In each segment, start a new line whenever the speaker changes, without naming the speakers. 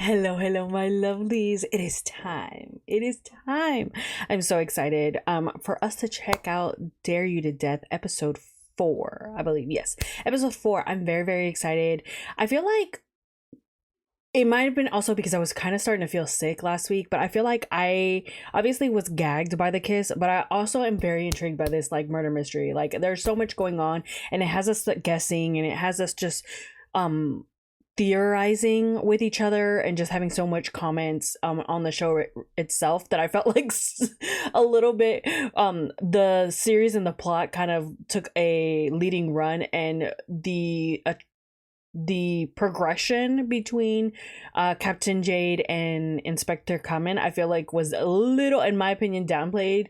Hello, hello, my lovelies. It is time. It is time. I'm so excited for us to check out Dare You to Death episode 4, I believe. Yes. Episode 4. I'm very, very excited. I feel like it might have been also because I was kind of starting to feel sick last week, but I feel like I obviously was gagged by the kiss, but I also am very intrigued by this like murder mystery. Like there's so much going on and it has us like, guessing, and it has us just um theorizing with each other and just having so much comments on the show itself that I felt like a little bit the series and the plot kind of took a leading run, and the progression between Captain Jade and Inspector Kamen, I feel like was a little, in my opinion, downplayed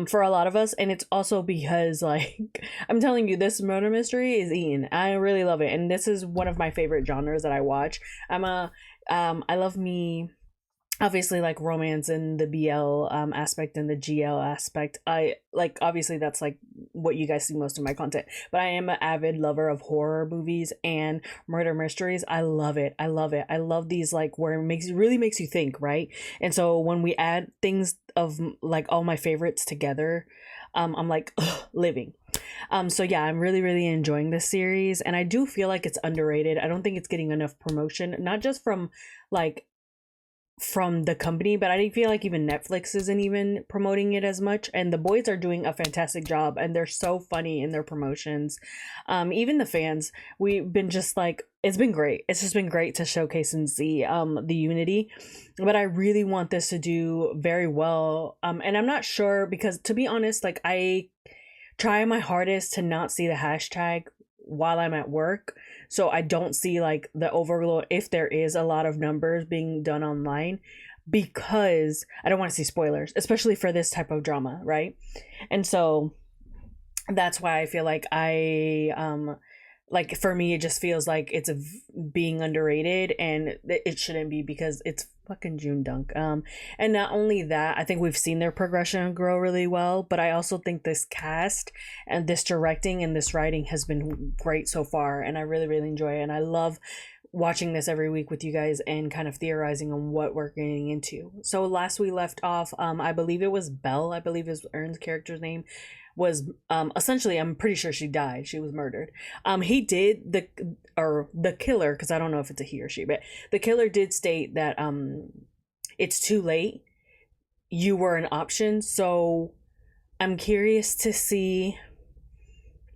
for a lot of us. And it's also because, like, I'm telling you, this murder mystery is eaten. I really love it. And this is one of my favorite genres that I watch. I love me obviously like romance and the BL aspect and the GL aspect. I like, obviously that's like what you guys see most of my content, but I am an avid lover of horror movies and murder mysteries. I love it. I love it. I love these like where really makes you think, right? And so when we add things of like all my favorites together, I'm like ugh, living. So yeah, I'm really, really enjoying this series, and I do feel like it's underrated. I don't think it's getting enough promotion, not just like from the company, but I didn't feel like even Netflix isn't even promoting it as much. And the boys are doing a fantastic job, and they're so funny in their promotions. Even the fans, we've been just like, it's been great. It's just been great to showcase and see the unity. But I really want this to do very well. And I'm not sure because, to be honest, like I try my hardest to not see the hashtag while I'm at work, so I don't see like the overload if there is a lot of numbers being done online, because I don't want to see spoilers, especially for this type of drama, right? And so that's why I feel like like for me it just feels like it's being underrated, and it shouldn't be because it's fucking June Dunk. And not only that, I think we've seen their progression grow really well, but I also think this cast and this directing and this writing has been great so far, and I really, really enjoy it, and I love watching this every week with you guys and kind of theorizing on what we're getting into. So last we left off, I believe it was Belle, I believe is Ern's character's name, was essentially, I'm pretty sure she died, she was murdered. He did the killer, because I don't know if it's a he or she, but the killer did state that it's too late, you were an option. So I'm curious to see,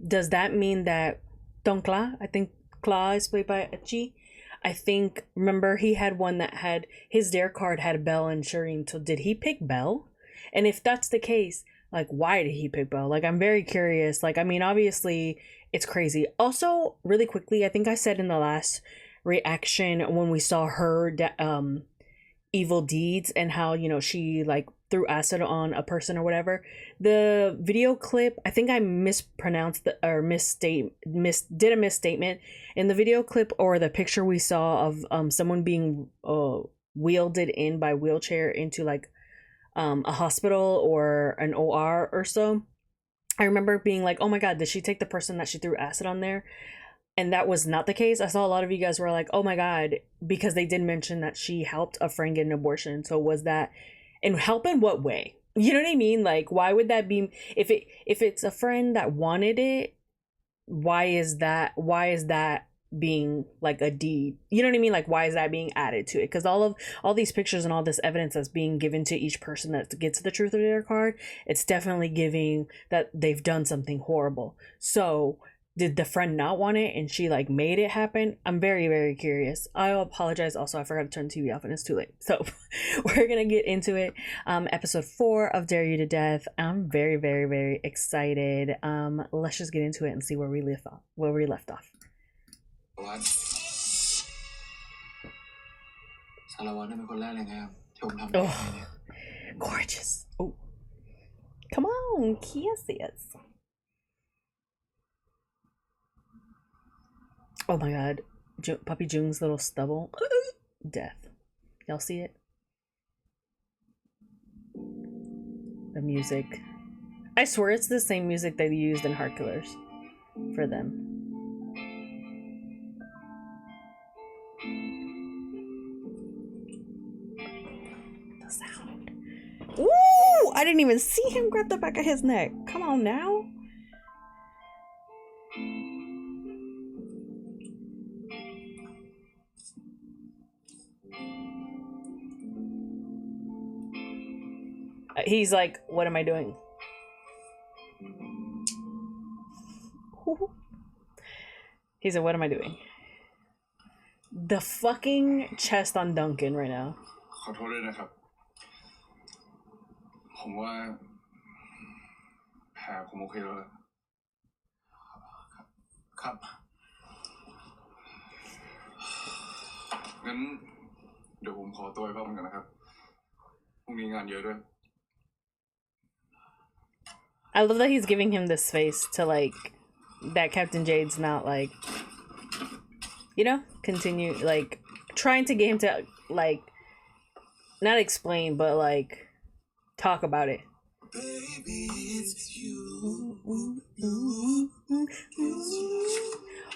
does that mean that Donkla, I think Kla is played by Echi, I think, remember he had one that had his dare card had Belle and Shireen, so did he pick Belle? And if that's the case, like why did he pick Belle? Like I'm very curious. Like I mean, obviously it's crazy. Also, really quickly, I think I said in the last reaction when we saw her evil deeds and how, you know, she like threw acid on a person or whatever, the video clip, I think I mispronounced the, or did a misstatement in the video clip, or the picture we saw of someone being wielded in by wheelchair into like a hospital or an OR or so. I remember being like, oh my god, did she take the person that she threw acid on there? And that was not the case. I saw a lot of you guys were like, oh my god, because they did mention that she helped a friend get an abortion. So was that, and help in what way? You know what I mean? Like why would that be, if it's a friend that wanted it, why is that being like a deed? You know what I mean? Like why is that being added to it? Because all these pictures and all this evidence that's being given to each person that gets the truth of their card, it's definitely giving that they've done something horrible. So did the friend not want it and she like made it happen? I'm very, very curious. I apologize also, I forgot to turn the TV off and it's too late. So we're gonna get into it. Episode 4 of Dare You to Death. I'm very, very, very excited. Let's just get into it and see where we left off. Oh, gorgeous. Oh, come on, kisses. Oh my god, Puppy Jung's little stubble. Death. Y'all see it? The music. I swear it's the same music they used in Heart Killers for them. sound. Ooh! I didn't even see him grab the back of his neck. Come on now. He's like, what am I doing? He said, what am I doing? The fucking chest on Duncan right now.
ขอโทษด้วยนะครับ ผมว่าแผลผมโอเคแล้วล่ะครับงั้นเดี๋ยวผมขอตัวไปพักผ่อนกันนะครับพรุ่งนี้งานเยอะด้วย
I love that he's giving him this face to like that Captain Jade's not like, you know, continue like trying to get him to like not explain but like talk about it. Baby, it's you.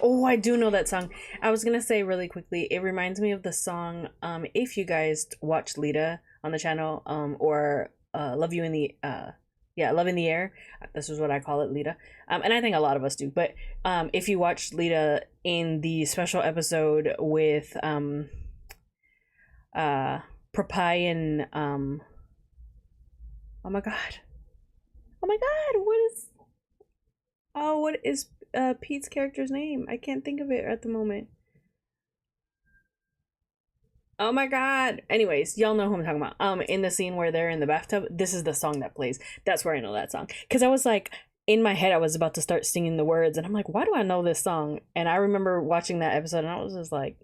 Oh, I do know that song. I was gonna say really quickly, it reminds me of the song if you guys watch Lita on the channel or Love You in the Love in the Air. This is what I call it, Lita. And I think a lot of us do. But if you watched Lita in the special episode with Papi and oh my god, what is Pete's character's name? I can't think of it at the moment. Oh my god. Anyways, y'all know who I'm talking about. In the scene where they're in the bathtub, this is the song that plays. That's where I know that song. Because I was like, in my head, I was about to start singing the words, and I'm like, why do I know this song? And I remember watching that episode, and I was just like,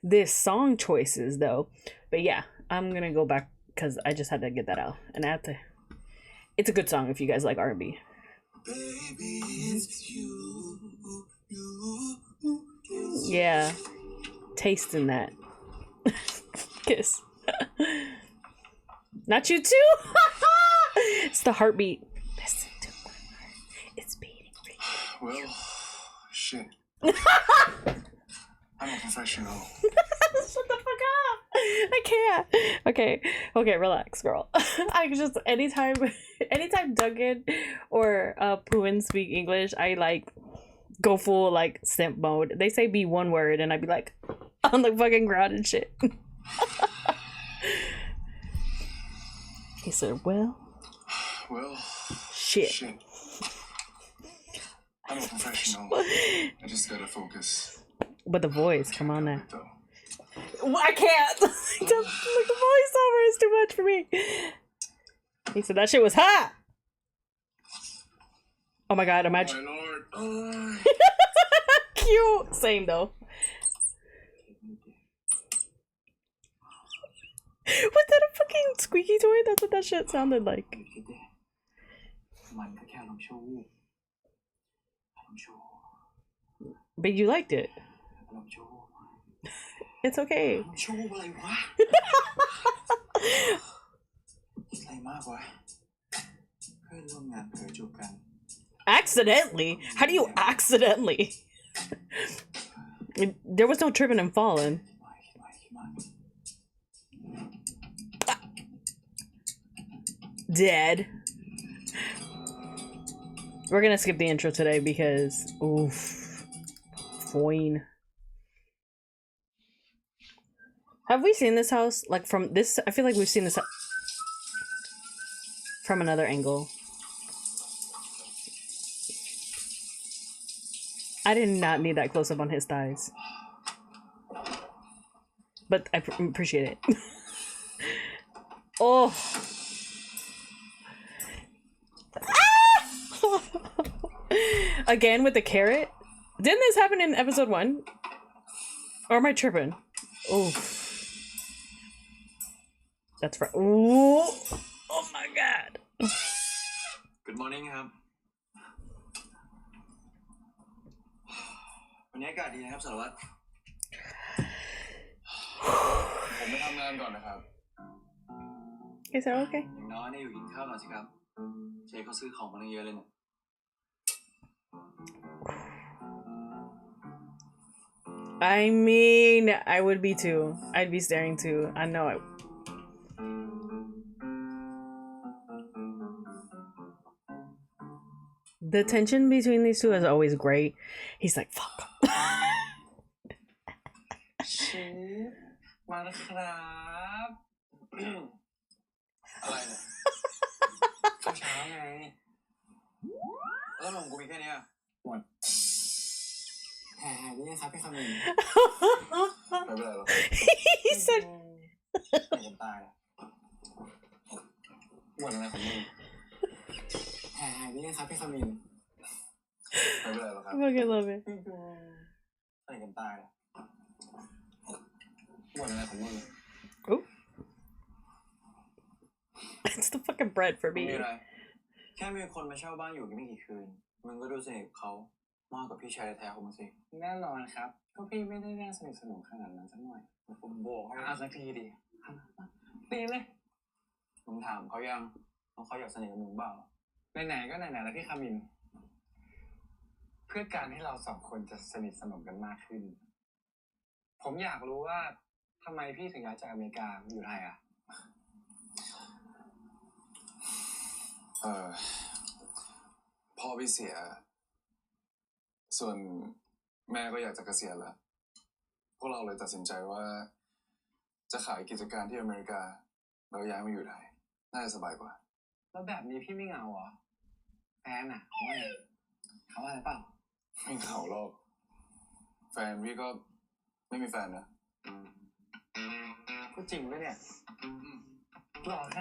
this song choices, though. But yeah, I'm gonna go back, because I just had to get that out. And I have to... It's a good song if you guys like R&B. Baby, it's you. Yeah. Tasting that. Kiss. Not you too. It's the heartbeat. Listen to my heart. It's beating.
Well, shit. I'm a professional.
Shut the fuck up. I can't. Okay, relax, girl. I just anytime Duncan or Puin speak English, I like go full like simp mode. They say be one word and I'd be like on the fucking ground and shit. He said, well, shit.
I'm a professional. I just gotta focus.
But the voice, come on now. I can't. Like, the voiceover is too much for me. He said that shit was hot. Oh my god, imagine.
My lord.
Cute. Same though. Was that a fucking squeaky toy? That's what that shit sounded like. But you liked it. It's okay. Accidentally? How do you accidentally? There was no tripping and falling. Dead. We're gonna skip the intro today because oof. Fine. Have we seen this house? Like from this, I feel like we've seen this from another angle. I did not need that close up on his thighs. But I appreciate it. Oh. Again with the carrot? Didn't this happen in episode 1? Or am I tripping? Oof. That's right. Ooh. Oh my god.
Good morning ครับวันนี้อากาศดีนะครับสารวัตรผมไปทำงานก่อนนะครับ
Is that okay?
อย่างน้อยเนี่ยอยู่กินข้าวหน่อยสิครับเจ๊เขาซื้อของมาตั้งเยอะเลยเนี่ย
I mean, I would be too. I'd be staring too. I know it. The tension between these two is always great. He's like, fuck.
ชี้มาแล้วครับ
อะไรเนี่ย
ข้าวเช้าไง
แล้วนมกูมีแค่เนี้ย
หมดแหมนี่ครับพี่คำนึง
ไม่เป็นไรหรอก
He said,
ไม่กันตายละหมดอะไรของมึงแหมนี่ครับพี่คำนึง
ไม่เป็นไรหรอกครับ
I fucking love it.
ใส่กันตายละหมดอะไรของมึง
Oh. It's the fucking bread for
มี
me.
อะไรแค่มีคนมาเช่าบ้านอยู่ไม่กี่คืนมึงก็ดูสนิทกับเขามากกว่าพี่ชายแท้ๆของมึงสิแน่นอนครับก็พี่ไม่ได้น่าสนิทสนมขนาดนั้นสักหน่อยผมบอกให้สักทีดิตีเลยมึงถามเขายังว่าเขาอยากสนิทกับมึงเปล่าไหนๆก็ไหนๆแล้วพี่คามินเพื่อการให้เราสองคนจะสนิทสนมกันมากขึ้นผมอยากรู้ว่าทำไมพี่ถึงย้ายจากอเมริกามาอยู่ไทยอ่ะ
พ่อพี่เสีย ส่วนแม่ก็อยากจะเกษียณแล้ว พวกเราเลยตัดสินใจว่า จะขายกิจการที่อเมริกาแล้วย้ายมาอยู่ไทย น่าจะสบายกว่า
แล้วแบบนี้พี่ไม่เหงาเหรอแฟนอ่ะเขาว่าไงเขาว่าอะไรเปล่า
ไม่เหงาหรอก แฟนพี่ก็ไม่มีแฟนนะ
ก็จริงด้วยเนี่ย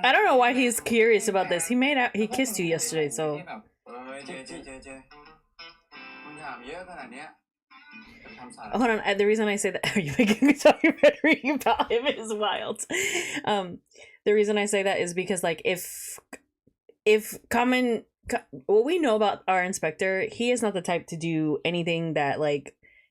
I don't know why he's curious about this. He kissed you yesterday, so
แบบเจมึงถามเยอะขนาดเนี้ยทำสาร
hold on. The reason I say that, are you making a documentary about him is wild. The reason I say that is because like what we know about our inspector, he is not the type to do anything that like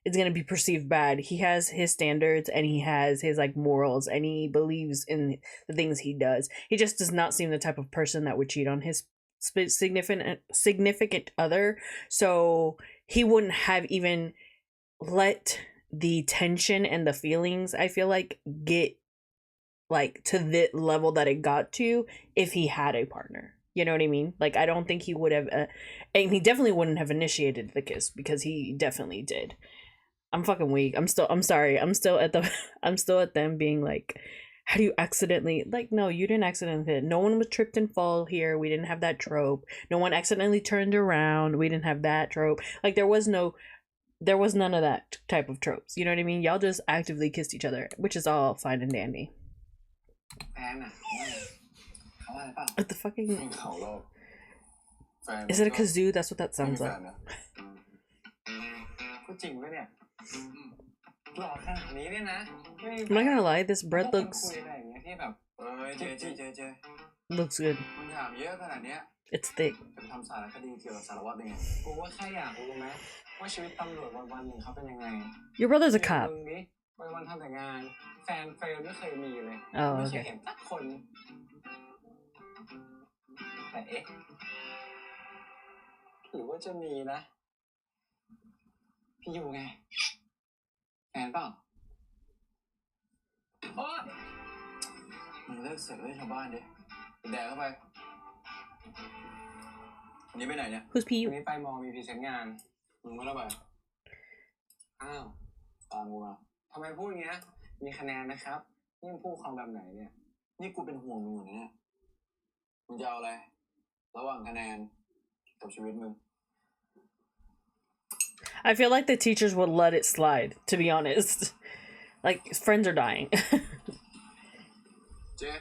is going to be perceived bad. He has his standards and he has his like morals and he believes in the things he does. He just does not seem the type of person that would cheat on his significant other. So he wouldn't have even let the tension and the feelings, I feel like, get like to the level that it got to if he had a partner. You know what I mean? Like, I don't think he would have, and he definitely wouldn't have initiated the kiss because he definitely did. I'm fucking weak. I'm sorry. I'm still at them being like, how do you accidentally, like, no, you didn't accidentally hit. No one was tripped and fall here. We didn't have that trope. No one accidentally turned around. We didn't have that trope. Like, there was none of that type of tropes. You know what I mean? Y'all just actively kissed each other, which is all fine and dandy. What the fucking...
ไม่เหงาหรอก แฟน
Is it a kazoo? That's what that
ไม่มี
sounds
แฟ
like.
นนะ
ก็จริงด้วยเนี่ยหล่อขนาดนี้เนี่ยนะ
I'm not gonna lie, this bread
คุ
looks
ยอะไรอย่างเงี้ยที่แบบ
เจ
looks good.
มึงถามเยอะขนาดเนี้ย
It's thick.
จะทำสารคดีเกี่ยวกับสารวัตรยังไงกูว่าแค่อยากรู้ไหมว่าชีวิตตำรวจวันๆหนึ่งเขาเป็นยังไง
Your brother's a cop.
มึงนี้วันๆทำแต่งานแฟนเฟรมไม่เคยมีเลย
Oh,
ไม่เคย
okay.
เห็นสักคนแต่เอ๊ะหรือว่าจะมีนะพี่อยู่ไงแฟนเปล่าโอ๊ยมึงเลิกเสือกเรื่องชาวบ้านดิแดกเข้าไปวันนี้ไปไหนเนี่ย
Who's
วัน
P.U.?
นี้ไปมอมีพรีเซนต์งานมึงไม่ได้ไปอ้าวตามกูมาทำไมพูดอย่างเงี้ยมีคะแนนนะครับนี่มึงพูดความแบบไหนเนี่ยนี่กูเป็นห่วงมึงอยู่นะเนี่ยมึงจะเอาอะไรระหว่างคะแนนกับชีวิตมึง
I feel like the teachers would let it slide, to be honest. Like, friends are dying.
เจ๊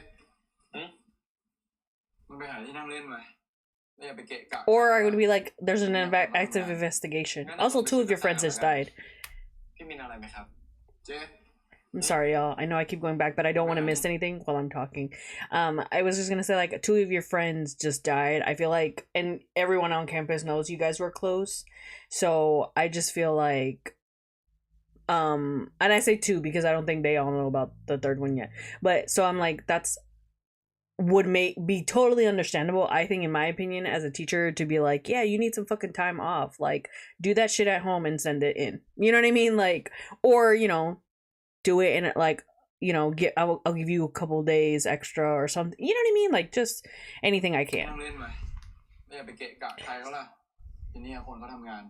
มึงไปหาที่นั่งเล่นมาไม่อย่าไปเกะกะ
Or I would be like, there's an active investigation. Also, 2 of your friends just died.
พี่มีอะไรไหมครับ
เจ๊
I'm sorry, y'all. I know I keep going back, but I don't want to miss anything while I'm talking. I was just gonna say, like, 2 of your friends just died. I feel like, and everyone on campus knows you guys were close. So I just feel like, and I say 2 because I don't think they all know about the 3rd one yet. But so I'm like, that's would be totally understandable, I think, in my opinion, as a teacher, to be like, yeah, you need some fucking time off. Like, do that shit at home and send it in. You know what I mean? Like, or, you know, do it in like, you know, I'll give you a couple days extra or something. You know what I mean? Like, just anything I
นั่ง
can.
เล่นมาไม่อย่าไปเกะกะใครเขาล่ะ
ทีนี้คนเขาทำงาน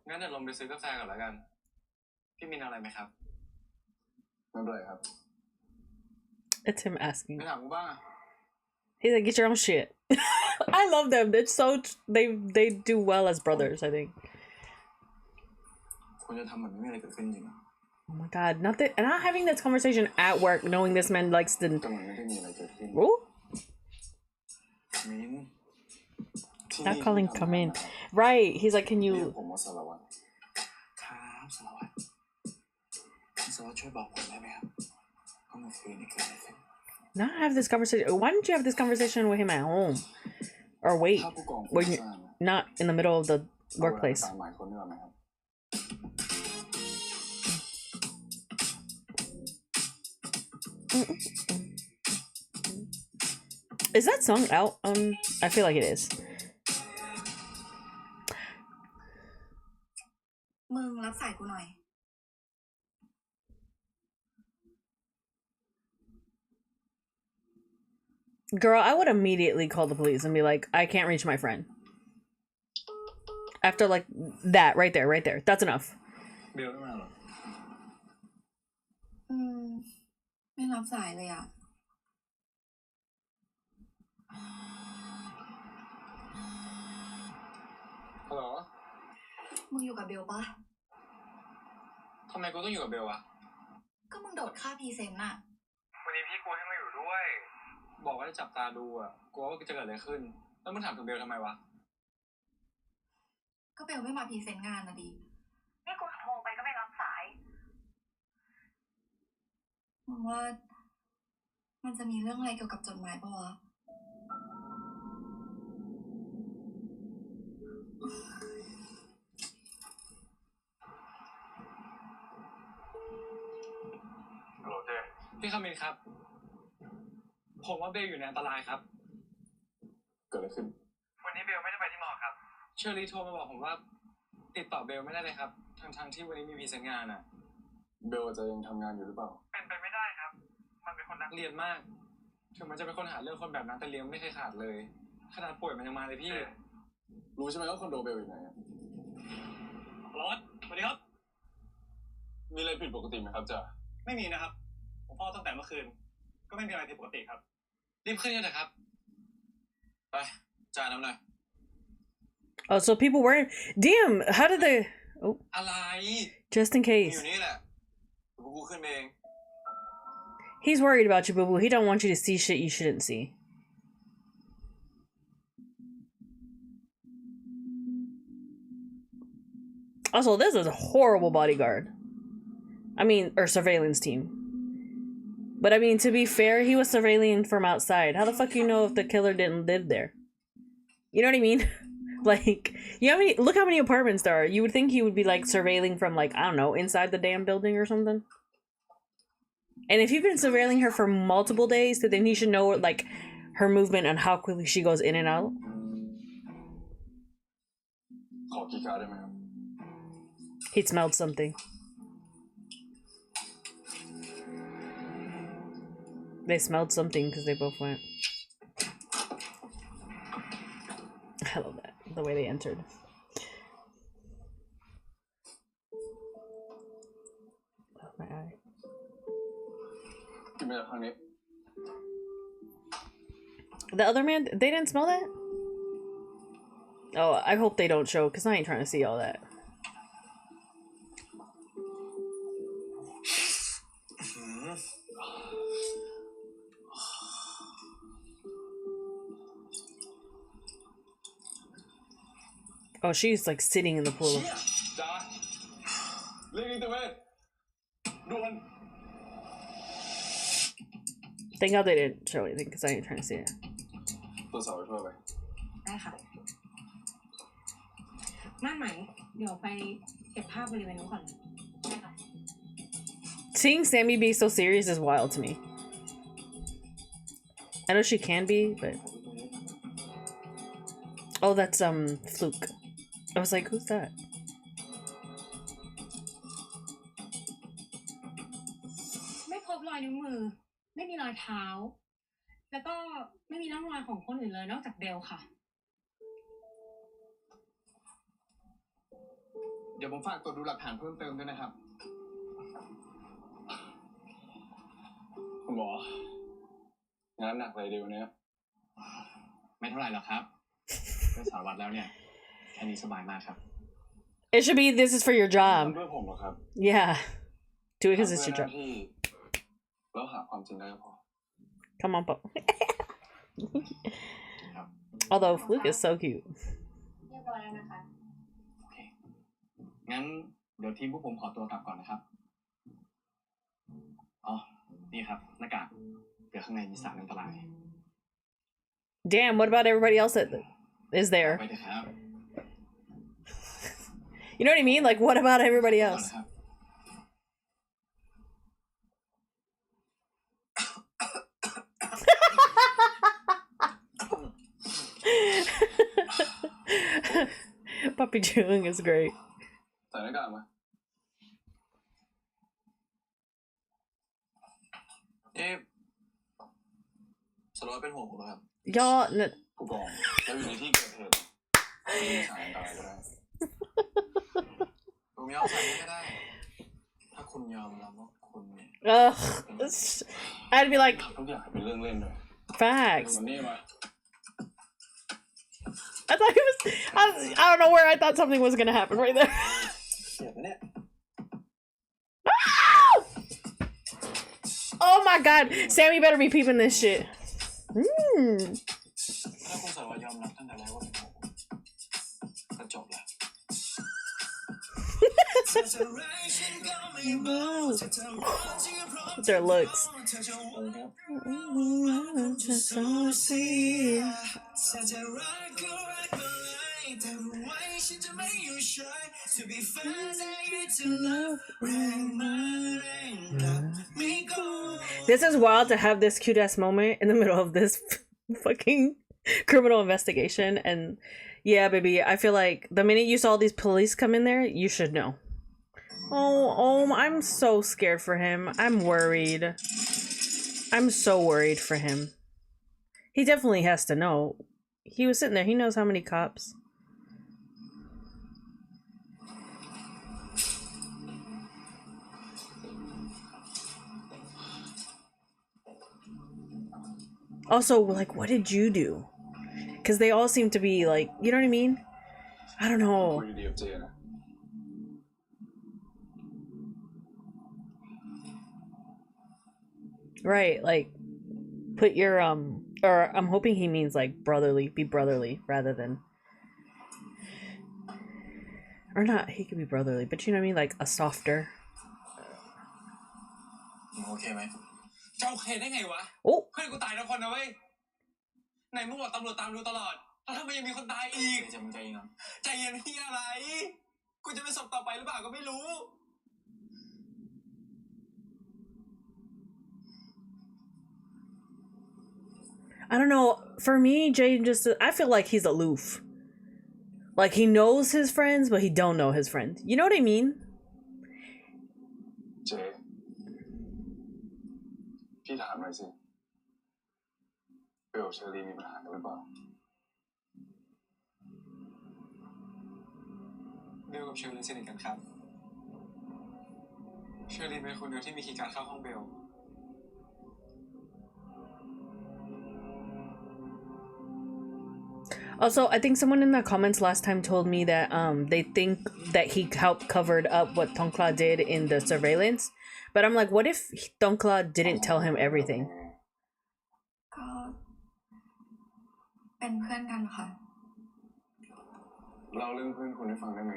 งั้นเดี๋ยวลงไปซื้อกาแฟก่อนแล้วกันพี่มินอะไรไหมครับ
ไม่เป็นไรครับ
It's him asking.
ไม่ถามกูบ้าง
He's like, get your own shit. I love them. They're so they do well as brothers, I think.
ควรจะทำเหมือนไม่มีอะไรเกิดขึ้นจริง
Oh my god, not having this conversation at work, knowing this man likes to.
ก็มันไม่ได้มีอะไรเกิดขึ้น
Ooh,
มิน
not calling come in. Right. He's like, can
เรีย
you
กผมว่าสารวัตร
ครับสารวัตรช่วยบอกผมได้ไหมครับว่าเมื่อคืนนี้เกิดอะไรขึ้น
not have this conversation? Why didn't you have this conversation with him at home? Or wait,
ถ้าผู้กองผู้
when
ส
you
ร้าง
not in the middle of the
เอาเวลา
workplace.
ตามหมายคนดีกว่าไหมครับ
Is that song out? I feel like it is.
มึงรับสายกูหน่อย
Girl, I would immediately call the police and be like, I can't reach my friend. After like that, right there. That's enough.
เบลไม่มาหรอ
ไม่รับสายเลยอ่ะ
ฮัลโหล
มึงอยู่กับเบลปะ
ทำไมกูต้องอยู่กับเบลวะ
ก็มึงโดดค่าพรีเซนต์น่ะ
วันนี้พี่กูให้มาอยู่ด้วย บอกว่าจะจับตาดูอ่ะกลัวว่าจะเกิดอะไรขึ้นแล้วมึงถามถึงเบลทำไมวะ
ก็เบลไม่มาพรีเซนต์งานนะดีนี่กูโทรไปก็ไม่รับสาย มึงว่า มันจะมีเรื่องอะไรเกี่ยวกับจดหมายปะวะ
ฮัลโหลเจพี่คามินครับ ผมว่าเบลอยู่ในอันตรายครับ
เกิดอะไรขึ้น
วันนี้เบลไม่ได้ไปที่มอครับ เชอรี่โทรมาบอกผมว่า ติดต่อเบลไม่ได้เลยครับ ทั้งที่วันนี้มีพรีเซนต์งานอ่ะ
เบลจะยังทำงานอยู่หรือเปล่า
เป็นไปไม่ได้ครับ มันเป็นคนนักเรียนมาก ถึงมันจะเป็นคนหาเรื่องคนแบบนั้นแต่เลี้ยงไม่เคยขาดเลย ขนาดป่วยมันยังมาเลยพี่
รู้ใช่ไหมว่าคอนโดเบลอยู่ไหนอะ
รถสวัสดีครับ
มีอะไรผิดปกติไหมครับจ่า
ไม่มีนะครับ ผมเฝ้าตั้งแต่เมื่อคืน ก็ไม่มีอะไรผิดปกติครับ รีบขึ้นกันเถอะครับ ไปจ่าน้ำหน่อย
Oh, so people weren't. Damn, how did they? Oh,
อะไร
just in
อ
case.
ยู่นี่แหละเดี๋ยวกูขึ้นไปเอง
He's worried about you, boo boo. He don't want you to see shit you shouldn't see. Also, this is a horrible bodyguard. I mean, or surveillance team. But I mean, to be fair, he was surveilling from outside. How the fuck you know if the killer didn't live there? You know what I mean? Like, look how many apartments there are. You would think he would be like surveilling from like, I don't know, inside the damn building or something. And if you've been surveilling her for multiple days, then he should know like her movement and how quickly she goes in and out.
ขอคีย์การ์ดได้ไหมครับ
He smelled something. They smelled something because they both went. I love that. The way they entered. Oh, my eye.
กินมาจากทางนี้
The other man, they didn't smell that? Oh, I hope they don't show because I ain't trying to see all that. Oh, she's like sitting in the pool.
จ่าเรียกนิติเวชด่วน
Thank God they didn't show anything because I ain't trying to see it.
ตรวจสอบไปทั่วไป
ได้ค่ะม่านไหมเดี๋ยวไปเก็บภาพบริเวณนู้นก่อนได้ค่ะ
Seeing Sammy be so serious is wild to me. I know she can be, but oh, that's Fluke. I was like, who's that?
ไม่พบรอยนิ้วมือ ไม่มีรอยเท้า แล้วก็ไม่มีร่องรอยของคนอื่นเลยนอกจากเบลค่ะ
เดี๋ยวผมฝากตรวจดูหลักฐานเพิ่มเติมด้วยนะครับ
คุณหมองานหนักเลยเดี๋ยวนี้
ไม่เท่าไหร่หรอกครับเป็นสารวัตรแล้วเนี่ยแค่นี้สบายมากครับ
It should be this is for your
ทำ
job.
เพื่อผมเหรอครับ
Yeah. Do it because
ทำ
it's
เพื่อ
your
หน้า
job.
ที่แล้วหาความจริงได้ก็พอ
Come on, Pop.
ครับ
Although Luke is so cute.
เรียบร้อยแล้วนะคะ
โอเคงั้นเดี๋ยวทีมพวกผมขอตัวกลับก่อนนะครับอ๋อนี่ครับหน้ากากเดี๋ยวข้างในมีสารอันตราย
Damn, what about everybody else that is there?
ไปเถอะครับ
You know what I mean? Like, what about everybody
ก่อน
else?
นะครับ
Papi Chung is great.
ใส่หน้ากากมา
สารวัตรเป็นห่วงผมนะครับ
Y'all,
ผู้กองเราอยู่ในที่เกิดเหตุไม่มีสารอันตรายก็ได้
ผมยอมใส่ให้ก็ได้ ถ้าคุณยอมรับว่าคุณเนี่ย
ugh. I'd be like,
ทุกอย่างเป็นเรื่องเล่นเลย
facts.
วันนี้มา
I thought he was. I don't know where I thought something was gonna happen right there.
เสียบเนี่ย
Oh my god, Sammy better be peeping this shit.
ถ้าคุณสารวัตรยอมรับตั้งแต่แรกว่าเป็นผมก็จบแล้ว
Their looks. This is wild to have this cute ass moment in the middle of this fucking criminal investigation. And yeah, baby, I feel like the minute you saw these police come in there, you should know. Oh, I'm so scared for him. I'm worried. I'm so worried for him. He definitely has to know. He was sitting there. He knows how many cops. Also, like, what did you do? Because they all seem to be like, you know what I mean? I don't
คุ
know.
ยดีกับเจนะ
Right, like, put your, or I'm hoping he means, like, brotherly, be brotherly, rather than, or not, he could be brotherly, but you know what I mean? Like, a softer.
โอเคไหมจะโอเคได้ไงวะ
Oh!
เพื่อนกูตายแล้วคนนะเว้ยไหนมึงบอกตำรวจตามดูตลอดแล้วทำไมยังมีคนตายอีกใจมึงใจเย็นนะใจเย็นที่อะไร กูจะเป็นศพต่อไปหรือเปล่าก็ไม่รู้
I don't know, for me, Jay just, I feel like he's aloof. Like, he knows his friends, but he don't know his friends. You know what I mean?
เจพี่ถามหน่อยสิเบลเชอรี่มีปัญหากันหรือเปล่า
เบลกับเชอรี่สนิทกันครับเชอรี่เป็นคนเดียวที่มีคีย์การ์ดเข้าห้องเบล
Also, I think someone in the comments last time told me that they think that he helped covered up what Tongkla did in the surveillance. But I'm like, what if Tongkla didn't tell him everything?
ก็เป็นเพื่อนกันค่ะ
เล่าเรื่องเพื่อนคุณให้ฟังได้ไหม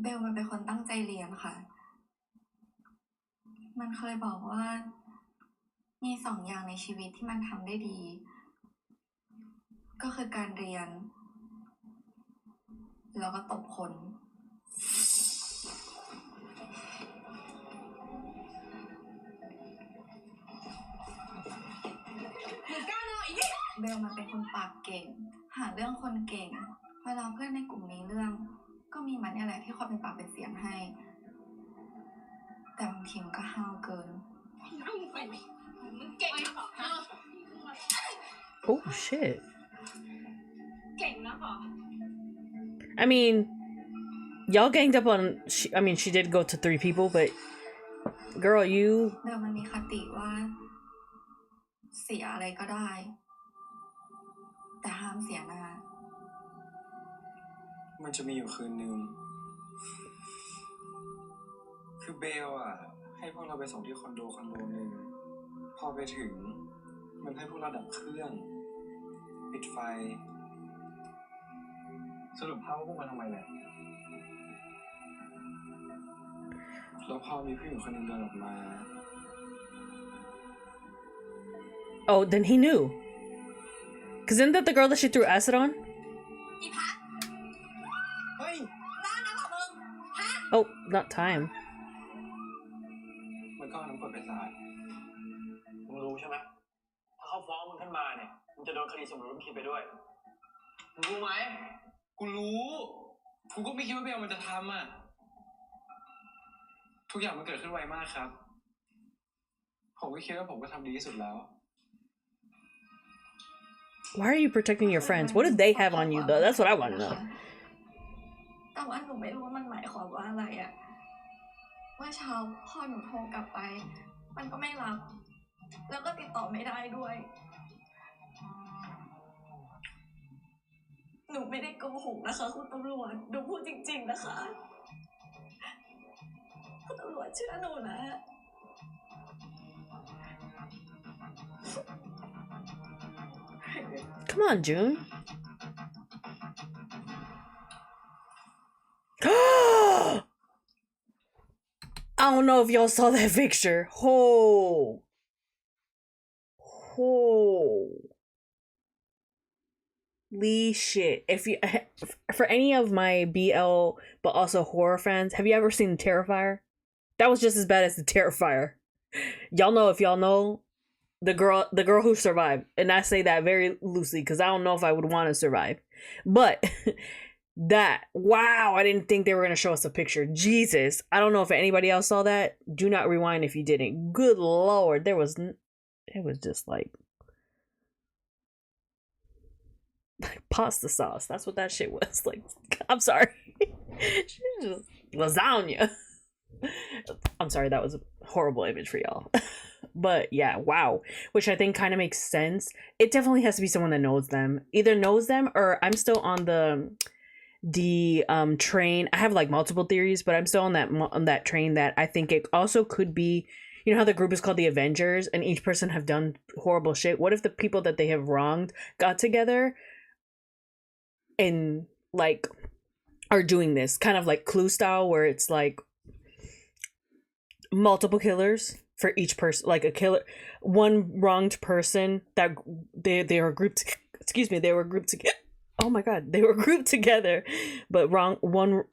เบลมันเป็นคนตั้งใจเรียนค่ะ มันเคยบอกว่า มี2 อย่างในชีวิตที่มันทำได้ดี ก็คือการเรียน แล้วก็ตบคน เบลมันเป็นคนปากเก่ง หาเรื่องคนเก่ง เวลาเพื่อนในกลุ่มมีเรื่อง ก็มีมันนี่แหละที่คอยเป็นปากเป็นเสียงให้ แต่บางทีมันก็ห้าวเกิน
Oh, shit.
เก่งนะหรอ
I mean, y'all ganged up on. I mean, she did go to 3 people, but girl, you.
เบลมันมีคติว่าเสียอะไรก็ได้ แต่ห้ามเสียหน้า
มันจะมีอยู่คืนนึง คือเบลอ่ะ ให้พวกเราไปส่งที่คอนโดหนึ่ง พอไปถึง มันให้พวกเราดับเครื่อง ปิดไฟ สรุปพาพวกมันทำไมเนี่ยแล้วพอมีผู้หญิงคนหนึงเดินออกมา
Oh, then he knew. Cause isn't that the girl that she threw acid on?
อีพัก
เฮ้ย
ร้านน้ำของมึง ฮะ
Oh, not time.
มันก็เอาน้ำกรดไปสาดมึงรู้ใช่ไหม ถ้าเขาฟ้องมึงขึ้นมาเนี่ย มึงจะโดนคดีสมรู้ร่วมคิดไปด้วย มึงรู้ไหม กูรู้ กูก็ไม่คิดว่าเบลมันจะทำอ่ะ ทุกอย่างมันเกิดขึ้นไวมากครับ ผมก็คิดว่าผมก็ทำดีที่สุดแล้ว
Why are you protecting your friends? What did they have on you, though? That's what I want to know.
แต่ว่าหนูไม่รู้ว่ามันหมายความว่าอะไรอะเมื่อเช้าพ่อหนูโทรกลับไป มันก็ไม่รับ แล้วก็ติดต่อไม่ได้ด้วย หนูไม่ได้โกหกนะคะคุณตำรวจ หนูพูดจริงๆนะคะ คุณตำรวจเชื่อหนูนะ
Come on, June. I don't know if y'all saw that picture. Holy shit. If you, for any of my BL but also horror fans, have you ever seen the Terrifier? That was just as bad as the Terrifier. Y'all know, if y'all know, the girl who survived, and I say that very loosely because I don't know if I would want to survive, but that, wow, I didn't think they were going to show us a picture. Jesus, I don't know if anybody else saw that. Do not rewind if you didn't. Good lord, it was just like pasta sauce. That's what that shit was. Like, I'm sorry. Just lasagna. I'm sorry, that was a horrible image for y'all. But yeah, wow. Which I think kind of makes sense. It definitely has to be someone that knows them. Either knows them, or I'm still on the train. I have like multiple theories, but I'm still on that train that I think it also could be, you know how the group is called the Avengers and each person have done horrible shit? What if the people that they have wronged got together and like are doing this kind of like Clue style, where it's like multiple killers for each person, like a killer, one wronged person that they were grouped, excuse me, they were grouped together. Oh my god, they were grouped together, but wrong one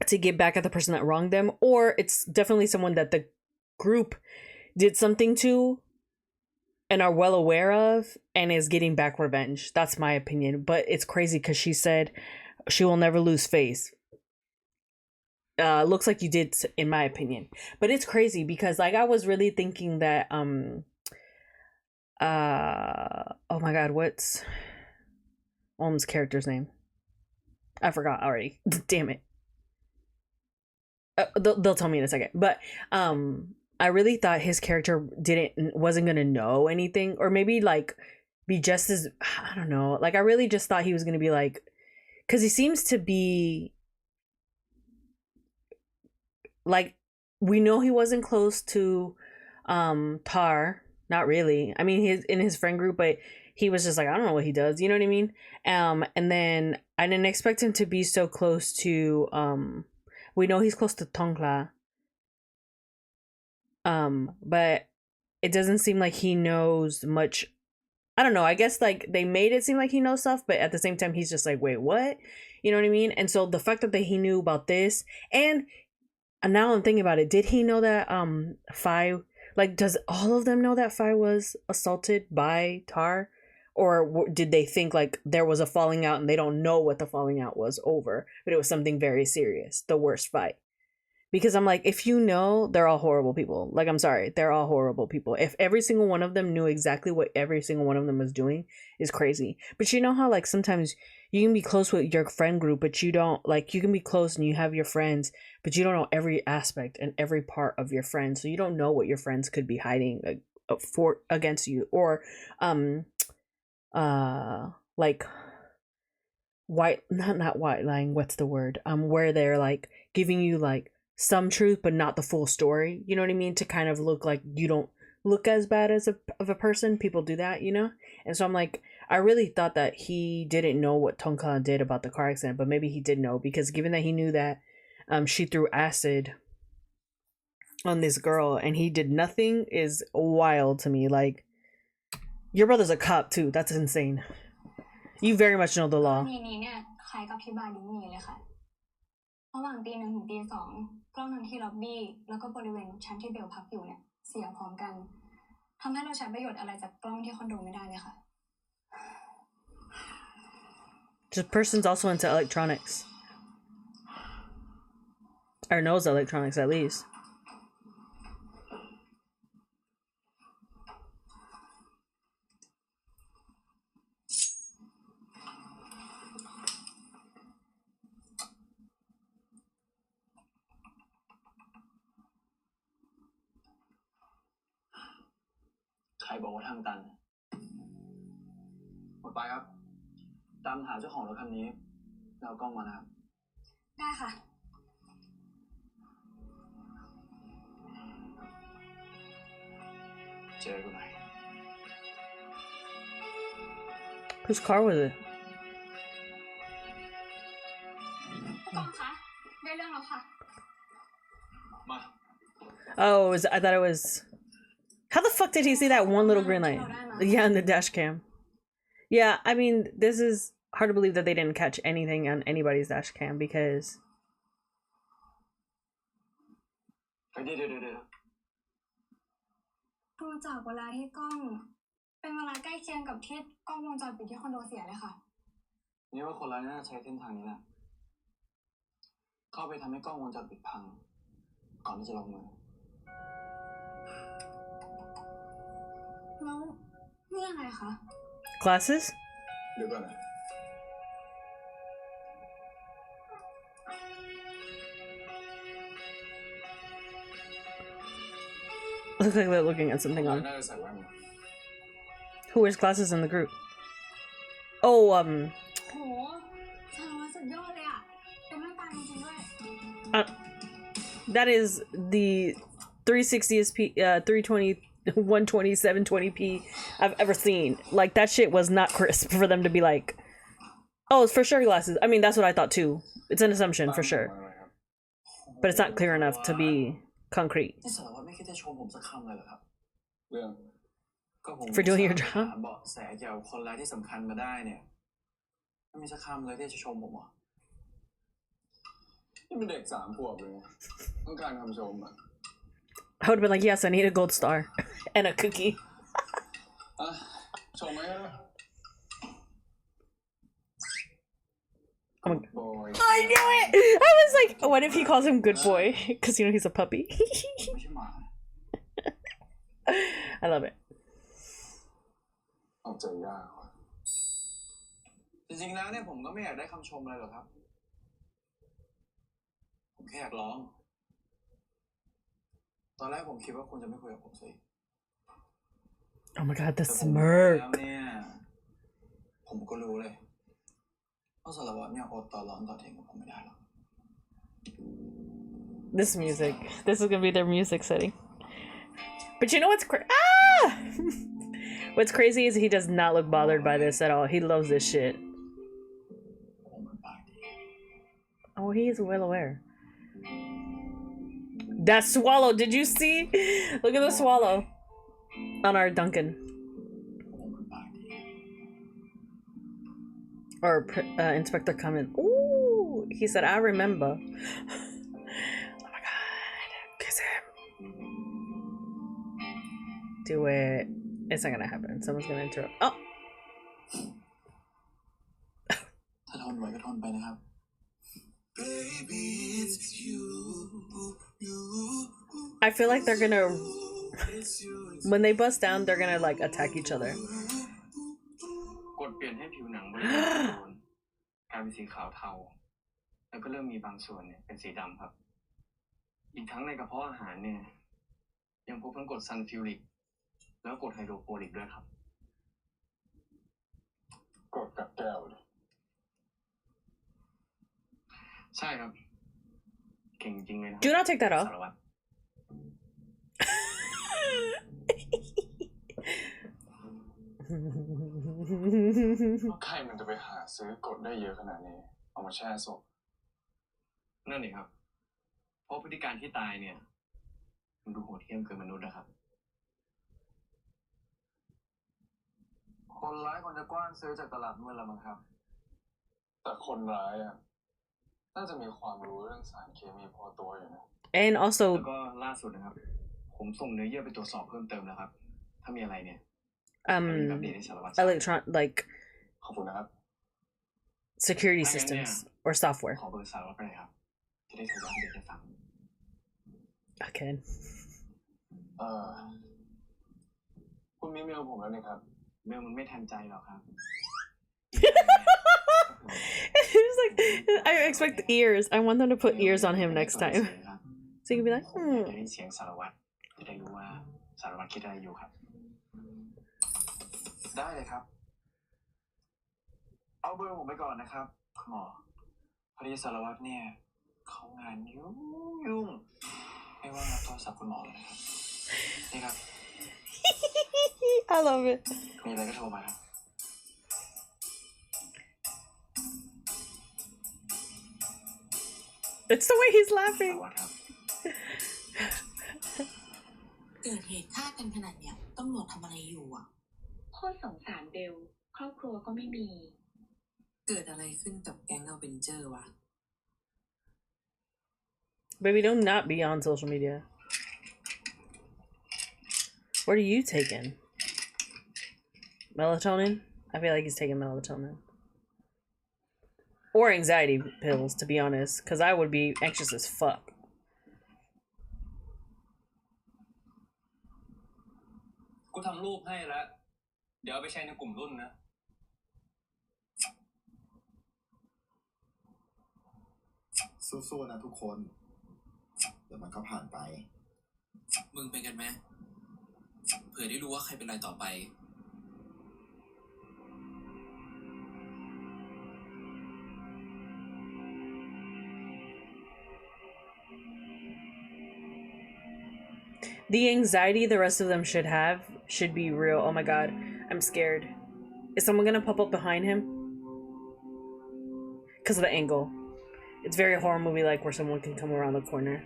to get back at the person that wronged them, or it's definitely someone that the group did something to and are well aware of and is getting back revenge. That's my opinion. But it's crazy because she said she will never lose face. Looks like you did, in my opinion. But it's crazy because like I was really thinking that oh my god, what's Om's character's name? I forgot already. Damn it. They'll tell me in a second. But I really thought his character wasn't gonna know anything, or maybe like be just as, I don't know, like I really just thought he was gonna be like, because he seems to be like, we know he wasn't close to Tar, not really. I mean, he's in his friend group, but he was just like, I don't know what he does, you know what I mean? And then I didn't expect him to be so close to we know he's close to Tongla. But it doesn't seem like he knows much. I don't know, I guess like they made it seem like he knows stuff, but at the same time he's just like, wait, what? You know what I mean? And so the fact that he knew about this, and now I'm thinking about it, did he know that Phi, like, does all of them know that Phi was assaulted by Tar? Or did they think like there was a falling out and they don't know what the falling out was over, but it was something very serious, the worst fight? Because I'm like, if you know, they're all horrible people. Like, I'm sorry, they're all horrible people. If every single one of them knew exactly what every single one of them was doing, is crazy. But you know how, like, sometimes you can be close with your friend group, but you don't, like, you can be close and you have your friends, but you don't know every aspect and every part of your friends. So you don't know what your friends could be hiding for against you, or like not white lying, what's the word, where they're like giving you like some truth but not the full story, you know what I mean, to kind of look like you don't look as bad as of a person. People do that, you know. And so I'm like, I really thought that he didn't know what Tonka did about the car accident, but maybe he did know, because given that he knew that she threw acid on this girl and he did nothing is wild to me. Like, your brother's a cop too. That's insane. You very much know the law.
นี้เนี่ยคล้ายกับที่บาร์ดิ้งมีเลยค่ะระหว่างตี 1 ถึงตี 2กล้องทั้งที่ล็อบบี้แล้วก็บริเวณชั้นที่เบลพักอยู่เนี่ยเสียพร้อมกันทำให้เราใช้ประโยชน์อะไรจากกล้องที่คอนโดไม่ได้เลยค่ะ
This person's also into electronics, or knows electronics at least.
Kai บอกว่าทางตันหมดไปครับตามหาเจ้าของรถคันนี้แล้วกล้องมานะครับ
ได้ค่ะ
เจอกูหน่อย
Whose car was it?
ผู้กองคะได้เรื่องแล้วค่ะ
มา
Oh, I thought it was. How the fuck did he see that one little green light? Yeah, in the dash cam. Yeah, I mean, this is hard to believe that they didn't catch anything on anybody's dash cam, because
เดี๋ยว
ดูจากเวลาที่กล้องเป็นเวลาใกล้เคียงกับที่กล้องวงจรปิดที่คอนโดเสียเลยค่ะ
นี่ว่าคนร้ายน่าจะใช้เส้นทางนี้แหละเข้าไปทำให้กล้องวงจรปิดพังก่อนที่จะลงมือ
แล้วนี่ยังไงคะ
glasses.
เดี๋ยวก่อนนะ
Looks like they're looking at something
นาย
on.
น่าจะใส่แว่นมา
Who wears glasses in the group? Oh,
โหสารวัตรสุดยอดเลยอ่ะเป็นแว่นตาจริงๆด้วย
that is the 360 SP, 320, 120, 720p I've ever seen. Like, that shit was not crisp for them to be like, oh, it's for sure glasses. I mean, that's what I thought too. It's an assumption for sure,
มาอะไรครับ
but it's not clear enough to be concrete.
นี่สารวัตรไม่คิดจะชมผมสักคำเลยเหรอครับ
เรื่อง
ก็ผม
For doing your
หา
job.
เบาะแสเกี่ยวกับคนร้ายที่สำคัญมาได้เนี่ยไม่มีสักคำเลยที่จะชมผมเหรอ
นี่เป็นเด็ก3 ขวบเลยต้องการคำชมอ่ะ
I would have been like, yes, I need a gold star and a cookie.
อ่ะชมไหมครับ
Oh my
boy
I knew it! I was like, what if he calls him good boy? Because, you know, he's a puppy.
ไม่ใช่หมา
I love it.
เอาใจยากว่ะ
จริงๆแล้วเนี่ยผมก็ไม่อยากได้คำชมอะไรหรอกครับผมแค่อยากร้องตอนแรกผมคิดว่าคุณจะไม่คุยกับผมสิ
Oh my god, the
แต่ผม
smirk.
แล้วเนี่ยผมก็รู้เลยว่าสารวัตรเนี่ยอดต่อร้อนต่อเถียงกับผมไม่ได้หรอก
This music. This is gonna be their music setting. But you know what's what's crazy is he does not look bothered by this at all. He loves this shit.
ผมมันปากดี
Oh, he is well aware. That swallow, did you see? Look at the swallow on our Duncan.
ผมมันปากดี
Or Inspector Cummins. Ooh, he said, I remember. Oh my god. Kiss him. Do it. It's not gonna happen. Someone's gonna interrupt. Oh!
ถ้าทนไหวก็ทนไปนะครับ
Baby, it's you.
I feel like they're gonna when they bust down, they're gonna like attack each other.
กดเปลี่ยนให้ผิวหนังบริเวณโคนกลายเป็นสีขาวเทาแล้วก็เริ่มมีบางส่วนเนี่ยเป็นสีดำครับอีกทั้งในกระเพาะอาหารเนี่ยยังพบทั้งกรดซัลฟิวริกแล้วกรดไฮโดรโคลิกด้วยครับ
กดกับแก้วเลย
ใช่ครับเก่งจริงเลยนะ
Do not take that off.
สารวัตร
ใครมันจะไปหาซื้อกดได้เยอะขนาดนี้เอามาแช่ศพ
นั่นเองครับเพราะพฤติการที่ตายเนี่ยมันดูโหดเหี้ยมเกินมนุษย์นะครับคนร้ายคนจะกว้านซื้อจากตลาดมืดละมั้งครับ
แต่คนร้ายอ่ะน่าจะมีความรู้เรื่องสารเคมีพอตัวอยู่นะ
And also
แล้วก็ล่าสุดนะครับผมส่งเนื้อเยื่อไปตรวจสอบเพิ่มเติมแล้วครับถ้ามีอะไรเนี่ยอัปเดตให้สารวัตร
electron like
ขอบคุณนะครับ
security systems or software.
ขอเบอร์สารวัตรไปเลยครับจะได้โทรอัปเดตให้ฟัง
Okay.
คุณมีเมลผมแล้วนี่ครับ
เมลมันไม่ทันใจหรอกครับ
It's like I expect ears. I want them to put ears on him next time. So you can be like,
จะได้เสียงสารวัตรจะได้รู้ว่าสารวัตรคิดอะไรอยู่ครับได้เลยครับเอาเบอร์ผมไปก่อนนะครับคุณหมอพอดีสารวัตรเนี่ยเขางานยุ่งไม่ว่ารับโทรศัพท์คุณหมอเลยนะครับนี่ครับ
I love it.
มีอะไรก็โทรมาครับ
It's the way he's laughing.
เกิดเหตุฆ่ากันขนาดเนี้ยตำรวจทำอะไรอยู่อ่ะ
โคตรสงสารเบลครอบครัวก็ไม่มี
เกิดอะไรขึ้นกับแก๊งอเวนเจอร์วะ
Baby, don't not be on social media. What are you taking? Melatonin? I feel like he's taking melatonin. Or anxiety pills, to be honest, because I would be anxious as fuck.
กูทำรูปให้แล้วเดี๋ยวเอาไปใช้ในกลุ่มรุ่นนะ
สู้ๆนะทุกคนเดี๋ยวมันก็ผ่านไป
มึงไปกันไหมเผื่อได้รู้ว่าใครเป็นไรต่อไป
The anxiety the rest of them should have should be real. Oh my god, I'm scared. Is someone gonna pop up behind him? Because of the angle. It's very horror movie like where someone can come around the corner.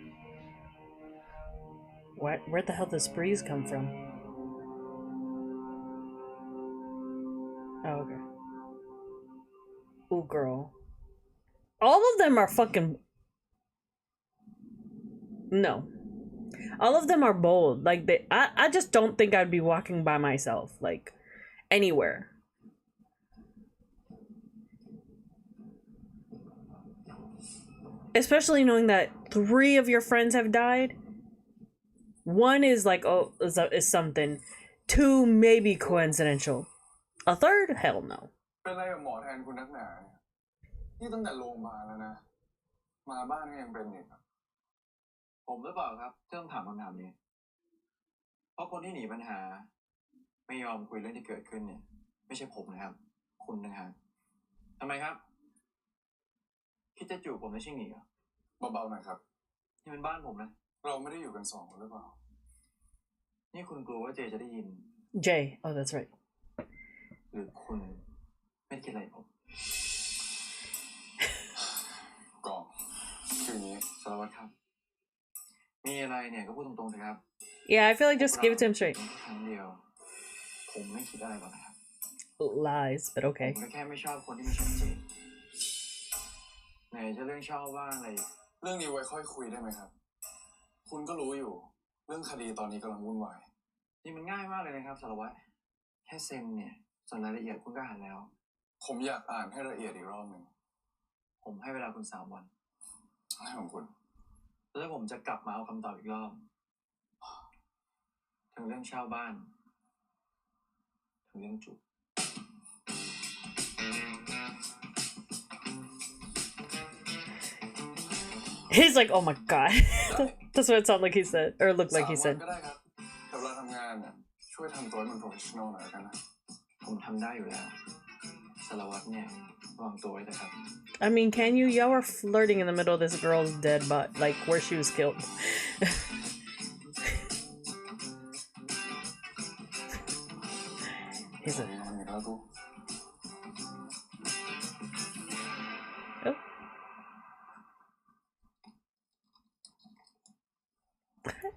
Where the hell does breeze come from? Oh, okay. Ooh, girl. All of them are fucking... No. All of them are bold. Like, I just don't think I'd be walking by myself. Like, anywhere. Especially knowing that 3 of your friends have died. 1 is like, oh, is something. 2 maybe coincidental. A 3rd? Hell no.
เป็นไรกับหมอแทนคุณนักหนาเนี่ยนี่ตั้งแต่โรงพยาบาลแล้วนะมาบ้านก็ยังเป็นอีก
ผมหรือเปล่าครับที่ต้องถามคำถามนี้เพราะคนที่หนีปัญหาไม่ยอมคุยเรื่องที่เกิดขึ้นเนี่ยไม่ใช่ผมนะครับคุณนะครับทำไมครับคิดจะจูบผมไม่ใช่หนีเหรอ
เบาๆหน่อยครับ
นี่เป็นบ้านผมนะ
เราไม่ได้อยู่กัน2 คนหรือเปล่า
นี่คุณกลัวว่าเจจะได้ยิน
Jay. Oh, that's right.
หรือคุณไม่คิดอะไรผม
กองคือนี้
สารวัตรครับมีอะไรเนี่ยก็พูดตรงๆเลยครับ
Yeah, I feel like just give it to him straight.
ครั้งเดียวผมไม่คิดอะไรหรอกนะครับ
Lies, but
ผม
okay.
ก็แค่ไม่ชอบคนที่ไม่ชัดเจนไหนจะเรื่องชอบว่าอะไร
เรื่องนี้ไว้ค่อยคุยได้ไหมครับคุณก็รู้อยู่เรื่องคดีตอนนี้กำลังวุ่นวาย
นี่มันง่ายมากเลยนะครับสารวัตรแค่เซ็นเนี่ยส่วนรายละเอียดคุณก็อ่านแล้ว
ผมอยากอ่านให้ละเอียดอีกรอบหนึ่ง
ผมให้เวลาคุณ3 วัน
ให้ของคุณ
แล้วผมจะกลับมาเอาคำตอบอีกรอบ ทั้งเรื่องเช่าบ้านทั้งเรื่องจูบ
He's like, oh my god. That's what it sounded like he said, or looked like he
3 วัน
said.
ก็ได้ครับแต่เวลาทำงานเนี่ยช่วยทำตัวให้มัน professional หน่อยกันนะ
ผมทำได้อยู่แล้วสารวัตรเนี่ยระวังตัวไว้นะครับ
I mean, can you? Y'all were flirting in the middle of this girl's dead butt, like where she was killed. He's a,
นอนอยู่แล้วกู
oh.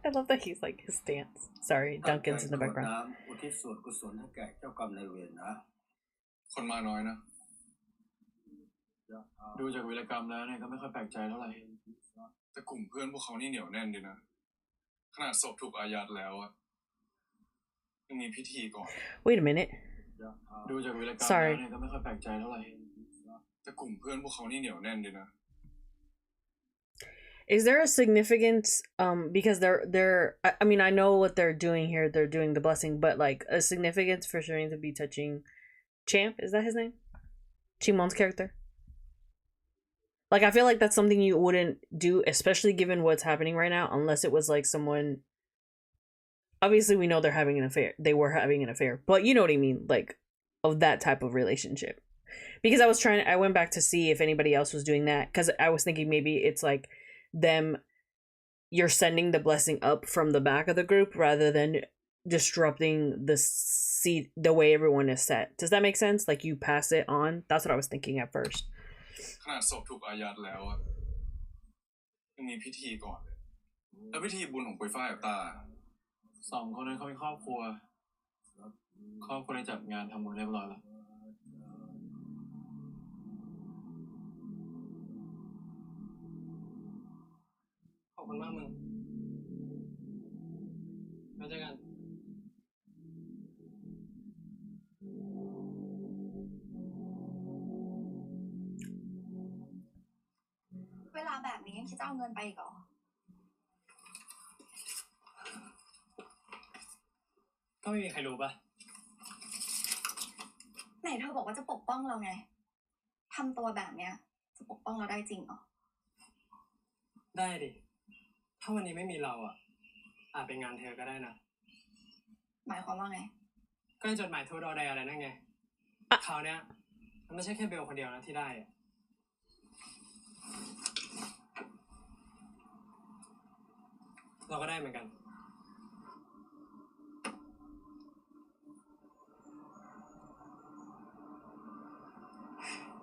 I love that he's like his stance. Sorry, Duncan's in the background.
อุทิศส่วนกุศลให้แก่เจ้ากรรมนายเวรนะ
คนมาน้อยนะ
ดูจากวีรกรรมแล้วเนี่ยก็ไม่ค่อยแปลกใจเท่าไหร่
แต่กลุ่มเพื่อนพวกเขานี่เหนียวแน่นดีนะ ขนาดศพถูกอายัดแล้วอะยังมีพิธีก่อน
Wait a minute.
ดูจากวีรกรรม
Sorry.
แล้วเนี่ยก็ไม่ค่อยแปลกใจเท่าไหร่
แต่กลุ่มเพื่อนพวกเขานี่เหนียวแน่นดีนะ
Is there a significance because they're I mean I know what they're doing here, they're doing the blessing, but like a significance for Shireen to be touching Champ, is that his name? Chimon's character? Like I feel like that's something you wouldn't do, especially given what's happening right now, unless it was like someone, obviously we know they're having an affair, they were having an affair, but you know what I mean, like of that type of relationship. Because I went back to see if anybody else was doing that, because I was thinking maybe it's like them, you're sending the blessing up from the back of the group rather than disrupting the way everyone is set. Does that make sense? Like you pass it on. That's what I was thinking at first.
ขนาดศพถูกอายัดแล้วอะยังมีพิธีก่อนเลย แล้วพิธีบุญของปุยฝ้ายกับตา
2 คนนั้นเขามีครอบครัวได้จัดงานทำบุญเรียบร้อยแล้ว ขอบคุณมากมึงแล้วเจอกัน
เวลาแบบนี้ยังคิดจะเอาเงินไปอีกเหรอ
ก็ไม่มีใครรู้ป่ะ
ไหนเธอบอกว่าจะปกป้องเราไง ทำตัวแบบเนี้ยจะปกป้องเราได้จริงเหรอ
ได้ดิ ถ้าวันนี้ไม่มีเราอ่ะ อาจเป็นงานเธอก็ได้นะ
หมายความว่าไง
ก็จดหมายทูตออเดย์อะไรนั่นไงคราวเนี้ยมันไม่ใช่แค่เบลคนเดียวนะที่ได้อะเราก็ได้เหมือนกัน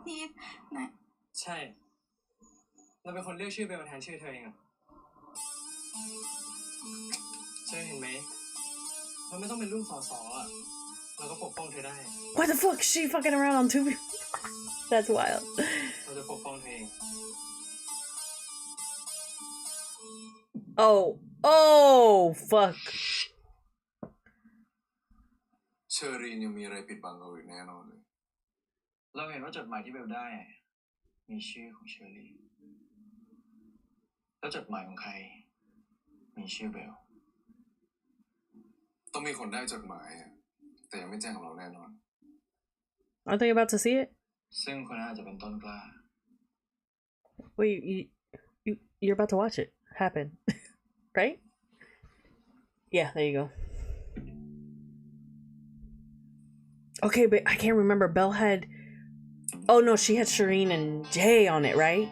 นี่นาย
ใช่ เราเป็นคนเลือกชื่อเบลแทนชื่อเธอเองอะเธอเห็นไหมเราไม่ต้องเป็นลูกสสอะเราก็ปกป้องเธอได้
What the fuck? She fucking around on Tubi? That's wild.
เราจะปกป้องเธอเอง
Oh, fuck.
เชอรีนยังมีอะไรปิดบังเราอยู่แน่นอนเลย
เราเห็นว่าจดหมายที่เบลได้มีชื่อของเชอรี่แล้วจดหมายของใครมีชื่อเบล
ต้องมีคนได้จดหมายอะแต่ยังไม่แจ้งกับเราแน่นอน
Aren't they about to see it?
ซึ่งคนนั้นอาจจะเป็นต้นกล้า
Wait, you're about to watch it happen, right? Yeah, there you go. Okay, but I can't remember. Belle had... Oh, no, she had Shireen and Jay on it, right?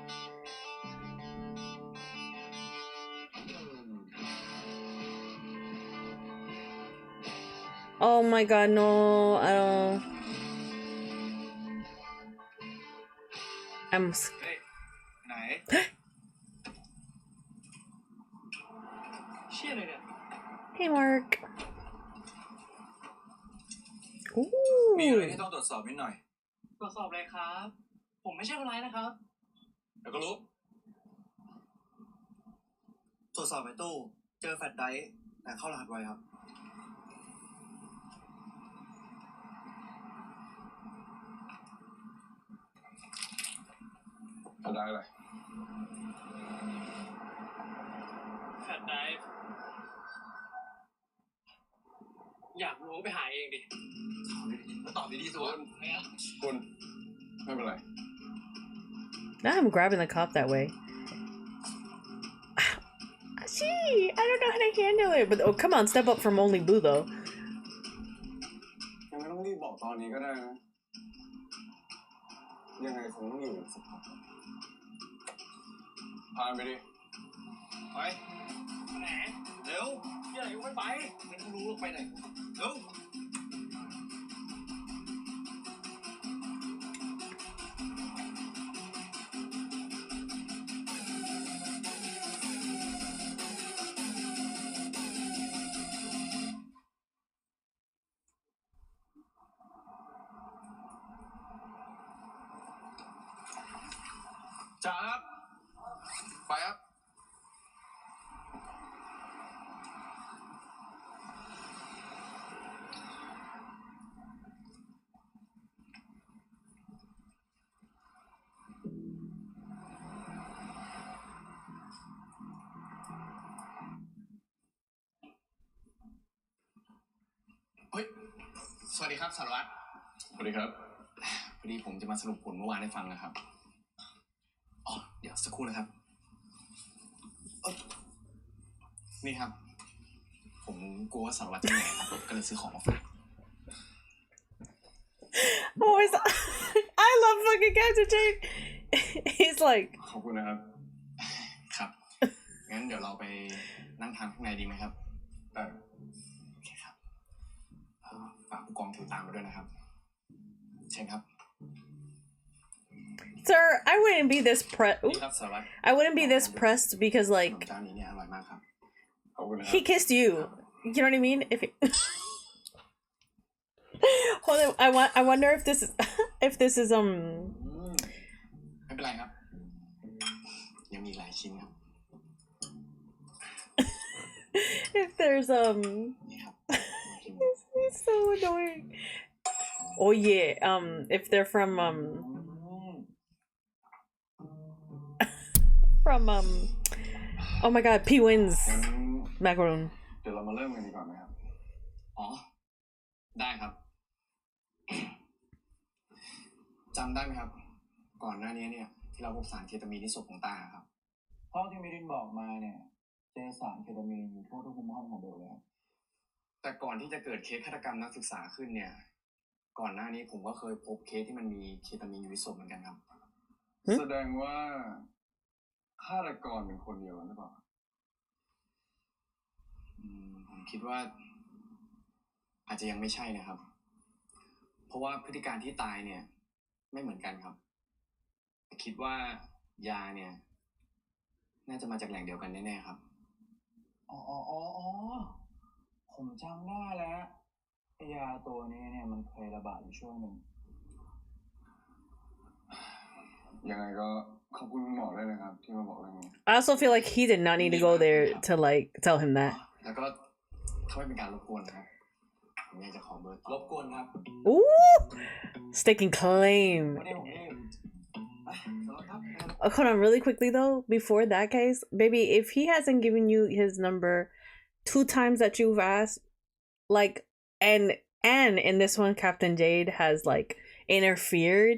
Oh my god, no, I don't... I'm...
ไหน เชี่ยเลยเนี่ย
Hey, Mark.
มีอะไร
Ooh.
ที่ต้องตรวจสอบนิดหน่อย ตรวจสอบเลยครับ ผมไม่ใช่คนร้ายนะครับ
เดี๋ยวก็รู้
ตรวจสอบในตู้ เจอแฟลชไดรฟ์แต่เข้ารหัสไว้ครับ
ได้เลย
แฟลชไดรฟ์ อยากรู้ไปหาเองดิมาตอบดีๆสิวะ
คุณไม่เป็นไร
Not him grabbing the cop that way. Gee, I don't know how to handle it. But oh, come on, step up from only Boo though.
ยังไม่ต้องรีบบอกตอนนี้ก็ได้นะยังไงคงต้องอยู่สักพักพาไปดิ
ไปไหนเร็วที่ไหนไม่ไปไม่ต้องรู้ไปไหนเร็วจ้าครับไปครับเฮ้ยสวัสดีครับสารวัตร
สวัสดีครับ
พอดีผมจะมาสรุปผลเมื่อวานให้ฟังนะครับอ๋อเดี๋ยวสักครู่นะครับนี่ครับผมกลัวว่าสารวัตรจะเหนื่อยครับก็เลยซื้อของมาฝาก
Always, I love fucking Captain Jade. He's like,
ขอบคุณนะครับ
ครับงั้นเดี๋ยวเราไปนั่งทานข้างในดีไหมครับโอเคครับฝากผู้กองถือตามมาด้วยนะครับเชิญครับ
sir, I wouldn't be this
นี่ครับสารวัตร
I wouldn't be this pressed because
ขนม
like
เจ้านี้เนี่ยอร่อยมากครับ
ขอบคุณนะครับ
he kissed you. You know what I mean? Hold on, I wonder if this is if this is
ไม่เป็นไรครับยังมีอีกหลายชิ้นครับ
if there's
นี่ครับ
he's so annoying. Oh yeah, if they're from oh my god, P wins
งั้น
macaron.
เดี๋ยวเรามาเริ่มกันดีกว่าไหมครับ
อ๋อได้ครับจำได้ไหมครับก่อนหน้านี้เนี่ยที่เราพบสารเคตามีนที่ศพของตาครับ
เท่าที่มิรินบอกมาเนี่ยเจอสารเคตามีนอยู่ทั่วทุกมุมห้องของเบลเลยครับ
แต่ก่อนที่จะเกิดเคสฆาตกรรมนักศึกษาขึ้นเนี่ยก่อนหน้านี้ผมก็เคยพบเคสที่มันมีเคตามีนอยู่ในศพเหมือนกันครับ
แสดงว่าฆาตกรเป็นคนเดียวกันหรือเปล่า
ผมคิดว่าอาจจะยังไม่ใช่นะครับเพราะว่าพฤติการที่ตายเนี่ยไม่เหมือนกันครับคิดว่ายาเนี่ยน่าจะมาจากแหล่งเดียวกันแน่ๆครับ
อ๋อผมจำได้แล้วไอ้ยาตัวนี้เนี่ยมันเคยระบาดอยู่ช่วงหนึ่ง
ยังไงก็ขอบคุณคุณหมอด้วยนะครับที่มาบอกเรื่องนี้
I also feel like he did not need to go there to like tell him that.
แล้วก็ถ้าไม่เป็นการรบกวนนะครับผมอยากจะขอเบอร์
รบกวนครับ
Ooh, staking claim.
วันนี้ผมรีบสวัสดีครับ
Hold on, really quickly though. Before that case, baby, if he hasn't given you his number 2 times that you've asked, like, and in this one, Captain Jade has like interfered.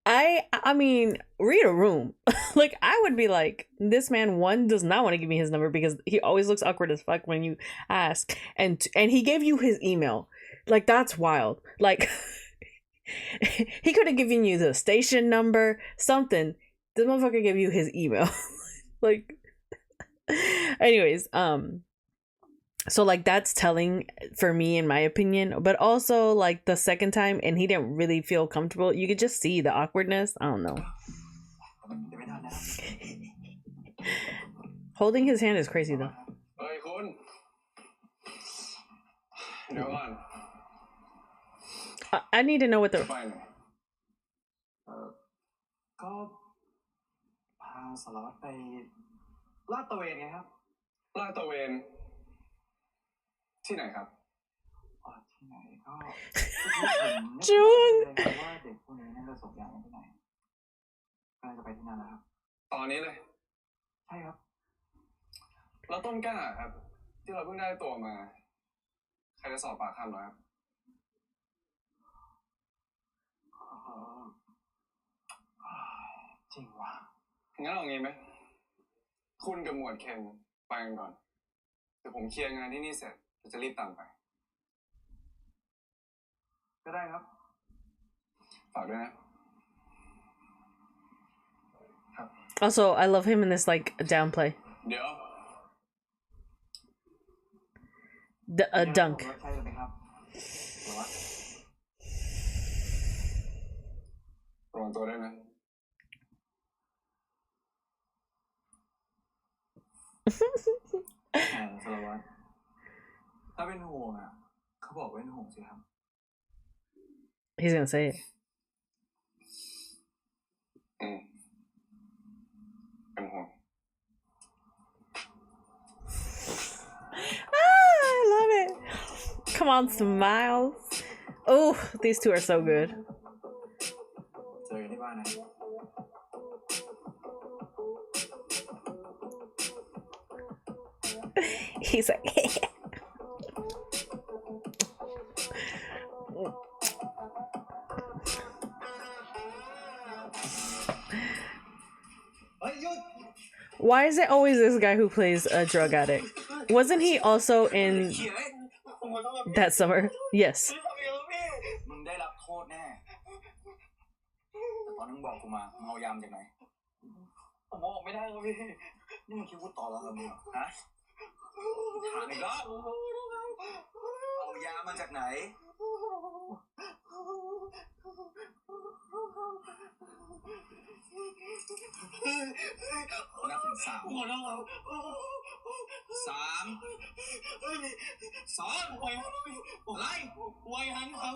I mean, read a room. Like, I would be like, this man one does not want to give me his number because he always looks awkward as fuck when you ask, and he gave you his email. Like, that's wild. Like, he could have given you the station number, something. This motherfucker gave you his email. Like, anyways, so like that's telling for me in my opinion, but also like the second time and he didn't really feel comfortable. You could just see the awkwardness. I don't know. Holding his hand is crazy though.
เฮ้ยคุณเดี๋ยวก่อน
I need to know what the
ไปไหน
ก็พาสารวัตรไปลาดตระเวนไงครับ
ลาดตระเวนที่ไหนครับ
ที่ไหนก็
June
เลยว่าเด็กพวกนี้น่าจะส่งยาที่ไหนก็จะไปที่นั่นแล้วครับ
ตอนนี้เลย
ใช่ครับ
แล้วต้นกล้าครับ ที่เราเพิ่งได้ตัวมา ใครจะสอบปากคำเหรอครับ
จริงว่ะ
งั้นเอางี้ไหมคุณกับหมวดเคนไปกันก่อนเดี๋ยวผมเคลียร์งานที่นี่เสร็จจะรีบตามไป
ก็ได้ครับ
ฝากด้วยนะ
Also, I love him in this like downplay.
เดี๋ยว
Dunk.
ใช่ไหมครับหรือว่า
ระวังตัวด้วยนะ
สารวัตรถ้าเป็นห่วงอ่ะเขาบอกเป็นห่วงสิครับ
He's gonna say it.
เป็นห่วง
I love it. Come on, smiles. Oh, these two are so good.
เจอกันที่บ้านนะ
He's like, why is it always this guy who plays a drug addict? Wasn't he also in that summer? Yes.
มึงได้รับโทษแน่แต่ตอนนึงบอกกูมามึงเอายามจากไหนผมบอกไม่ได้ครับพี่นี่มึงคิดว่าต่อรองกับมึงเหรอฮะถามอีกรอบเอายามาจากไหนนับถึง3 3 2 1อะไรไวหันเขา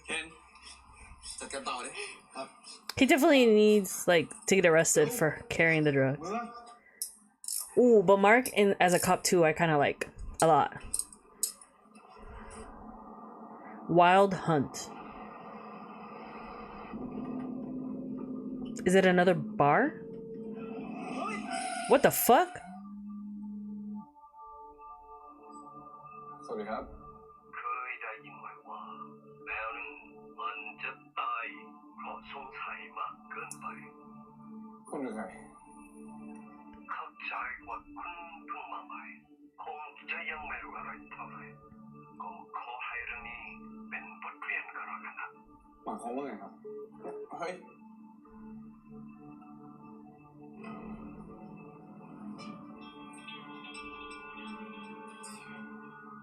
เคนจัดการต่อดิครับ
He definitely needs like to get arrested for carrying the drugs. Ooh, but Mark in as a cop too, I kind of like a lot. Wild Hunt. Is it another bar? What the fuck?
สวัสดีครับ
เคยได้ยินไว้ว่าแมวหนึ่งมันจะตายเพราะสงสัยมากเกินไป
คุณคือใคร
เข้าใจว่าคุณเพิ่งมาใหม่คงจะยังไม่รู้อะไรเท่าไหร่ก็ขอให้เรื่องนี้เป็นบทเรียนก็แล้วกันนะ
หมายความว่าไงครับ เฮ้ย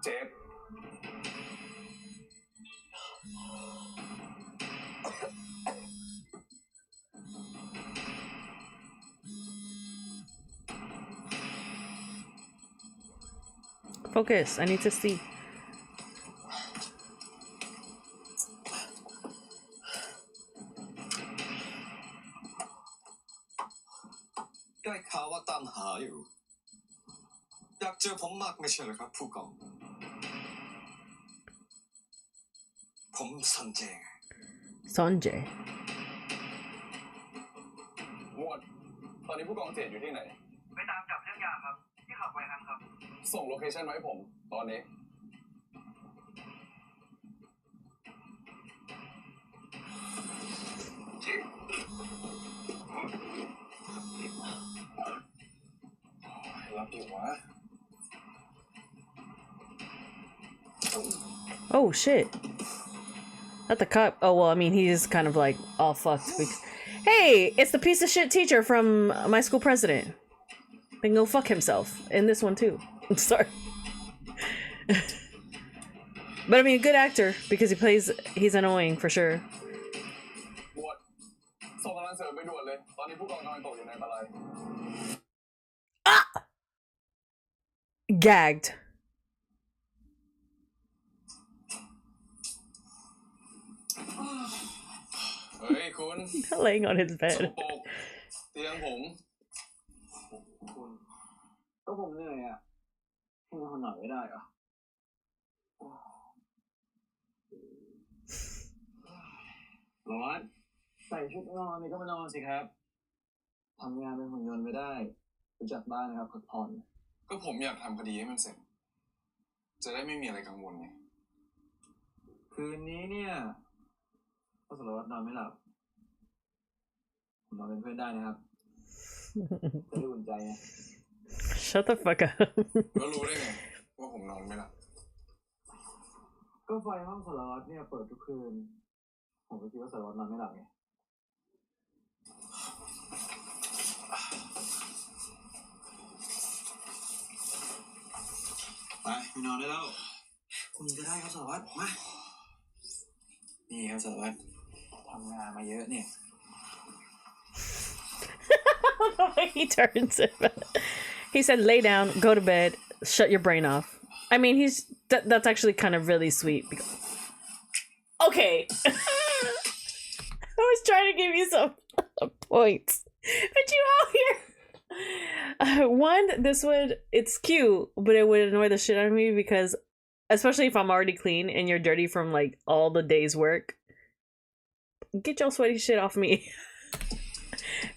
เจฟ
Focus. I need to see.
ได้ข่าวว่าตามหาอยู่อยากเจอผมมากไม่ใช่เหรอครับผู้กองผมสันเจง
Sanjay.
หมวด ตอนนี้ผู้กองเจตอยู่ที่ไหน
ไปตามจับเรื่องยาครับที่ขับไวฮันครับ
ส่งโลเคชั่นมาให้ผม ตอนนี้ รับดีวะ
Oh shit. Not the cop. Oh well, I mean he's kind of like all fucked. Hey, it's the piece of shit teacher from my school president. Then go fuck himself in this one too. I'm sorry. But I mean, a good actor because he's annoying for sure.
หมวด ส่งกำลังเสริมไปด่วนเลย ตอนนี้ผู้กองกำลังตกอยู่ในอันตราย
Gagged.
เฮ้ยคุณ
Laying on his
ส
bed.
กปรกเตียงผม
คุณก็ผมเหนื่อยอ่ะพี่นอนหน่อยไม่ได้เหรอร้อนใส่ชุดนอนนี่ก็มานอนสิครับทำงานเป็นหุ่นยนต์ไม่ได้รู้จักบ้านนะครับพักผ่อน
ก็ผมอยากทำคดีให้มันเสร็จ จะได้ไม่มีอะไรกังวลไง
คืนนี้เนี่ยพ่อสารวัตรนอนไม่หลับผมนอนเป็นเพื่อนได้นะครับจะได้อุ่นใจไง
Shut the fuck up.
แล้วรู้ได้ไงว่าผมนอนไม่หลับ
ก็ไฟห้องสารวัตรเนี่ยเปิดทุกคืน ผมก็คิดว่าสารวัตรนอนไม่หลับไง
ไปนอนได้แล้วคุณก็ได้ครับสารวัตรมา นี่ครับสารวัตรทำงานมาเยอะเนี่ย
The way he turns it. He said, lay down, go to bed, shut your brain off. I mean, that's actually kind of really sweet. Okay. I was trying to give you some points. But you out here. It's cute, but it would annoy the shit out of me because, especially if I'm already clean and you're dirty from like all the day's work, get your sweaty shit off me.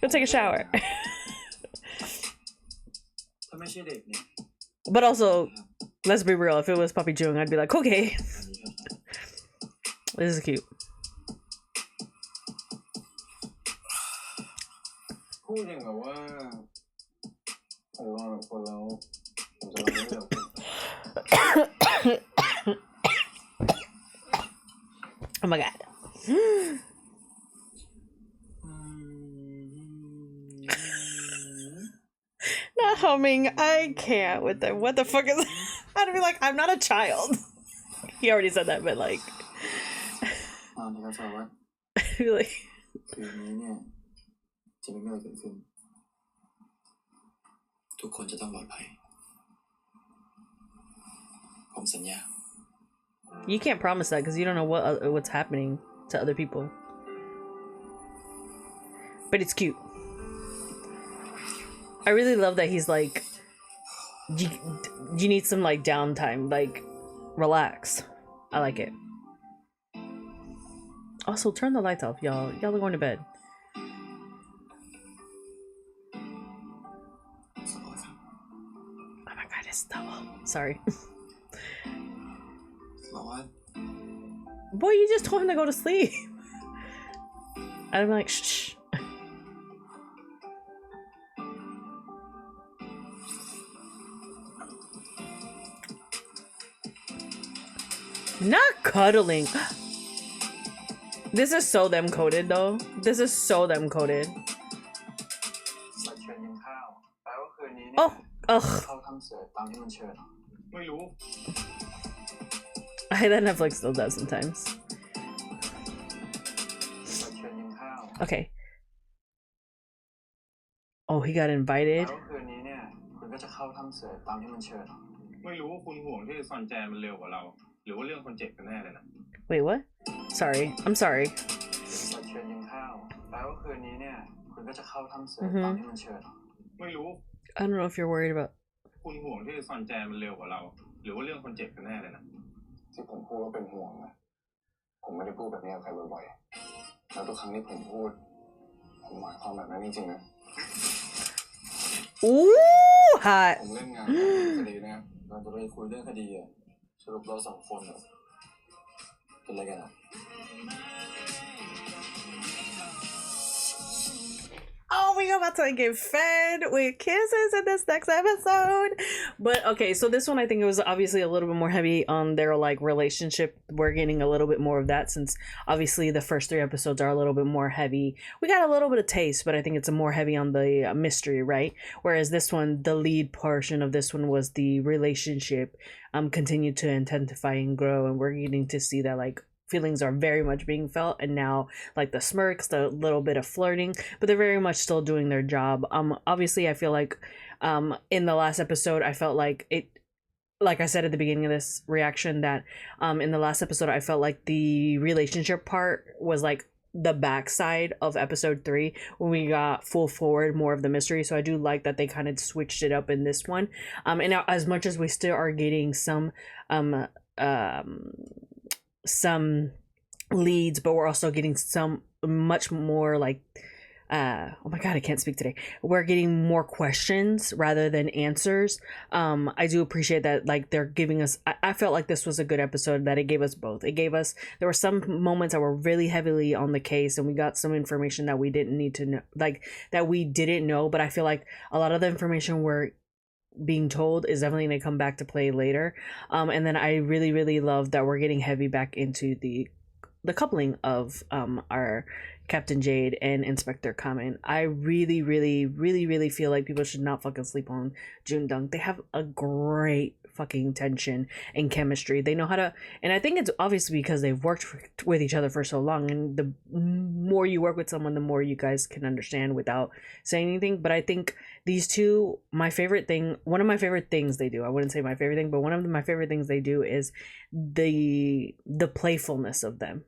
Go take a shower. But also, let's be real, if it was Papi Jung, I'd be like, okay. This is cute.
พูดอย่างกับว่าผมนอนกับคนแล้วผมจะนอนไม่หลับ
Oh my god. Not humming. I can't with them. What the fuck is I'd be like, I'm not a child. He already said that, but like be like
คืนนี้เนี่ยจะไม่มีอะไรเกิดขึ้นทุกคนจะต้องปลอดภัยผมสัญญา
You can't promise that because you don't know what's happening to other people. But it's cute. I really love that he's like, you need some like downtime, like relax. I like it. Also, turn the lights off, y'all. Y'all are going to bed. Oh my god, it's double. Sorry. Boy, you just told him to go to sleep. I'd be like, shh. Not cuddling. This is so them coded though. This is so them coded. Oh, ugh. I hate that Netflix still does sometimes. Okay. Oh, he got invited.
ไม่รู้ว่าคุณห่วงที่ซอนแจมันเร็วกว่าเราหรือว่าเรื่องคนเจ็บกันแน่เลยนะ
Wait, what? Sorry. I'm sorry. I don't know if you're worried about
คุณห่วงที่ซอนแจมันเร็วกว่าเราหรือว่าเรื่องคนเจ็บกันแน่เลยนะ
ที่ผมพูดว่าเป็นห่วงนะผมไม่ได้พูดแบบนี้กับใครบ่อยๆแล้วทุกครั้งที่ผมพูดผมหมายความแบบนั้นจริงๆนะ
Ooh, hot.
ผมเล่นงานคดีนะครับเราจะไปคุยเรื่องคดีอะสรุปเราสองคนเป็นอะไรกันอะ
Oh, we about to get fed with kisses in this next episode. But okay, so this one I think it was obviously a little bit more heavy on their like relationship. We're getting a little bit more of that since obviously the first 3 episodes are a little bit more heavy. We got a little bit of taste, but I think it's a more heavy on the mystery, right? Whereas this one, the lead portion of this one was the relationship continue to intensify and grow, and we're getting to see that like feelings are very much being felt, and now like the smirks, the little bit of flirting, but they're very much still doing their job. Obviously I feel like in the last episode I felt like it, like I said at the beginning of this reaction, that in the last episode I felt like the relationship part was like the backside of episode 3 when we got full forward more of the mystery. So I do like that they kind of switched it up in this one, and now, as much as we still are getting some leads, but we're also getting some much more like oh my god, I can't speak today. We're getting more questions rather than answers. I do appreciate that, like, they're giving us, I felt like this was a good episode, that it gave us both. It gave us, there were some moments that were really heavily on the case, and we got some information that we didn't need to know, like, that we didn't know, but I feel like a lot of the information we're being told is definitely going to come back to play later. And then I really love that we're getting heavy back into the coupling of our Captain Jade and Inspector Kamen. I really feel like people should not fucking sleep on June Dunk. They have a great fucking tension and chemistry. They know how to, and I think it's obviously because they've worked with each other for so long, and the more you work with someone, the more you guys can understand without saying anything. But I think these two, one of my favorite things they do, I wouldn't say my favorite thing, but one of my favorite things they do is the playfulness of them.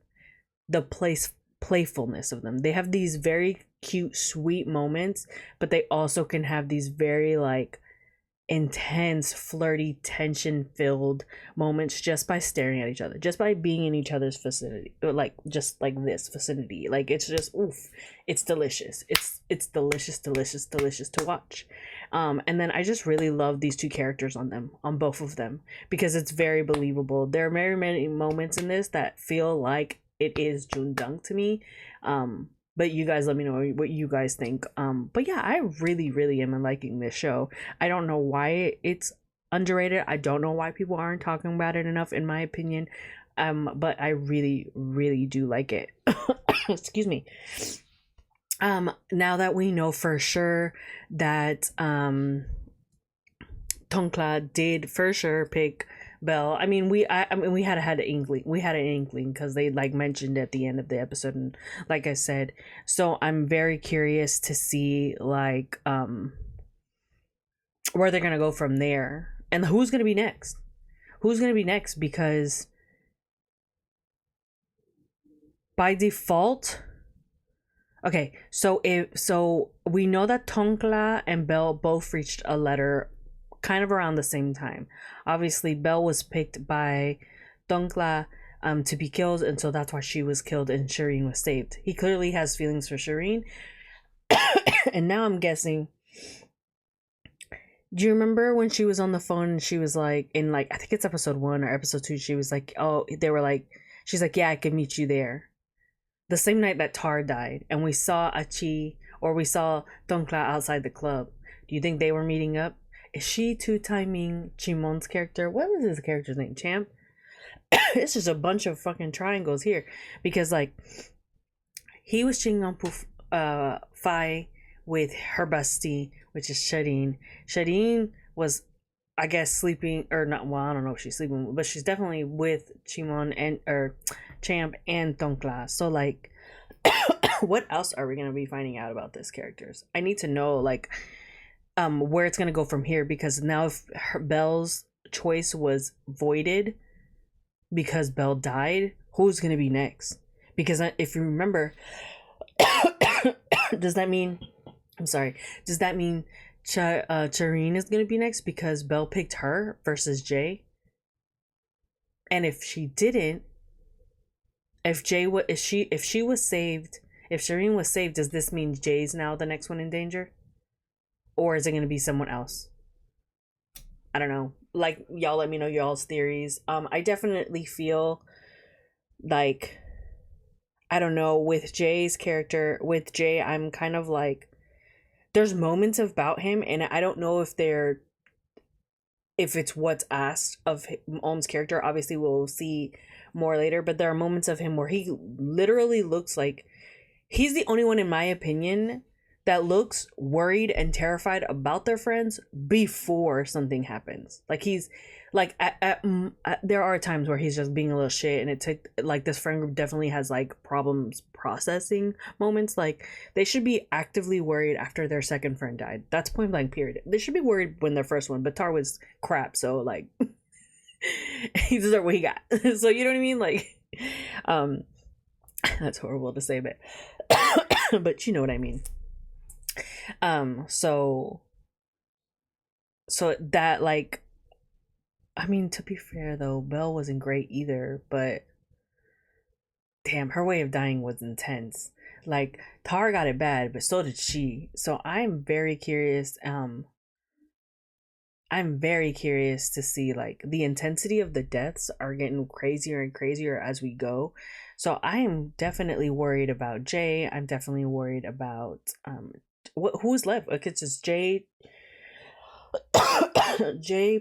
Playfulness of them. They have these very cute, sweet moments, but they also can have these very, like, intense, flirty, tension-filled moments just by staring at each other, just by being in each other's vicinity, like, just like this vicinity. Like, it's just, oof, it's delicious. It's delicious to watch. And then I just really love these two characters on both of them, because it's very believable. There are very many moments in this that feel like it is June Dunk to me. But you guys let me know what you guys think. But yeah, I really am liking this show. I don't know why it's underrated. I don't know why people aren't talking about it enough, in my opinion. But I really do like it. Excuse me. Now that we know for sure that Tonkla did for sure pick Belle. I mean, we had an inkling because they, like, mentioned at the end of the episode, and like I said, so I'm very curious to see, like, where they're gonna go from there, and who's gonna be next, because by default, okay, so we know that Tonkla and Belle both reached a letter kind of around the same time. Obviously, Belle was picked by Tonkla to be killed, and so that's why she was killed and Shireen was saved. He clearly has feelings for Shireen. And now I'm guessing, do you remember when she was on the phone and she was like, in, like, I think it's episode 1 or episode 2, she was like, oh, they were like, she's like, yeah, I can meet you there. The same night that Tar died, and we saw Tonkla outside the club. Do you think they were meeting up? Is she two-timing Chimon's character? What was his character's name? Champ? It's just a bunch of fucking triangles here. Because, like, he was cheating on Fai with her bestie, which is Shireen. Shireen was, I guess, sleeping, or not, well, I don't know if she's sleeping, but she's definitely with Chimon or Champ and Tonkla. So, like, what else are we going to be finding out about these characters? I need to know, like, where it's gonna go from here, because now if Belle's choice was voided because Belle died, who's gonna be next? Because if you remember, does that mean Shireen is gonna be next because Belle picked her versus Jay? And if she didn't, if she was saved, if Shireen was saved, does this mean Jay's now the next one in danger? Or is it going to be someone else? I don't know. Like, y'all let me know y'all's theories. I definitely feel like, I don't know, with Jay, I'm kind of like, there's moments about him, and I don't know if it's what's asked of Om's character. Obviously, we'll see more later, but there are moments of him where he literally looks like he's the only one, in my opinion, that looks worried and terrified about their friends before something happens. Like, he's like, there are times where he's just being a little shit, and it took, like, this friend group definitely has, like, problems processing moments. Like, they should be actively worried after their second friend died. That's point blank period. They should be worried when their first one, but Tar was crap, so, like, he deserved what he got. So, you know what I mean? Like, that's horrible to say, but but you know what I mean. So that, like, I mean, to be fair though, Belle wasn't great either, but damn, her way of dying was intense. Like Tar got it bad, but so did she. So I'm very curious. I'm very curious to see, like, the intensity of the deaths are getting crazier and crazier as we go. So I am definitely worried about Jay. I'm definitely worried about who's left. Like, it's just Jay,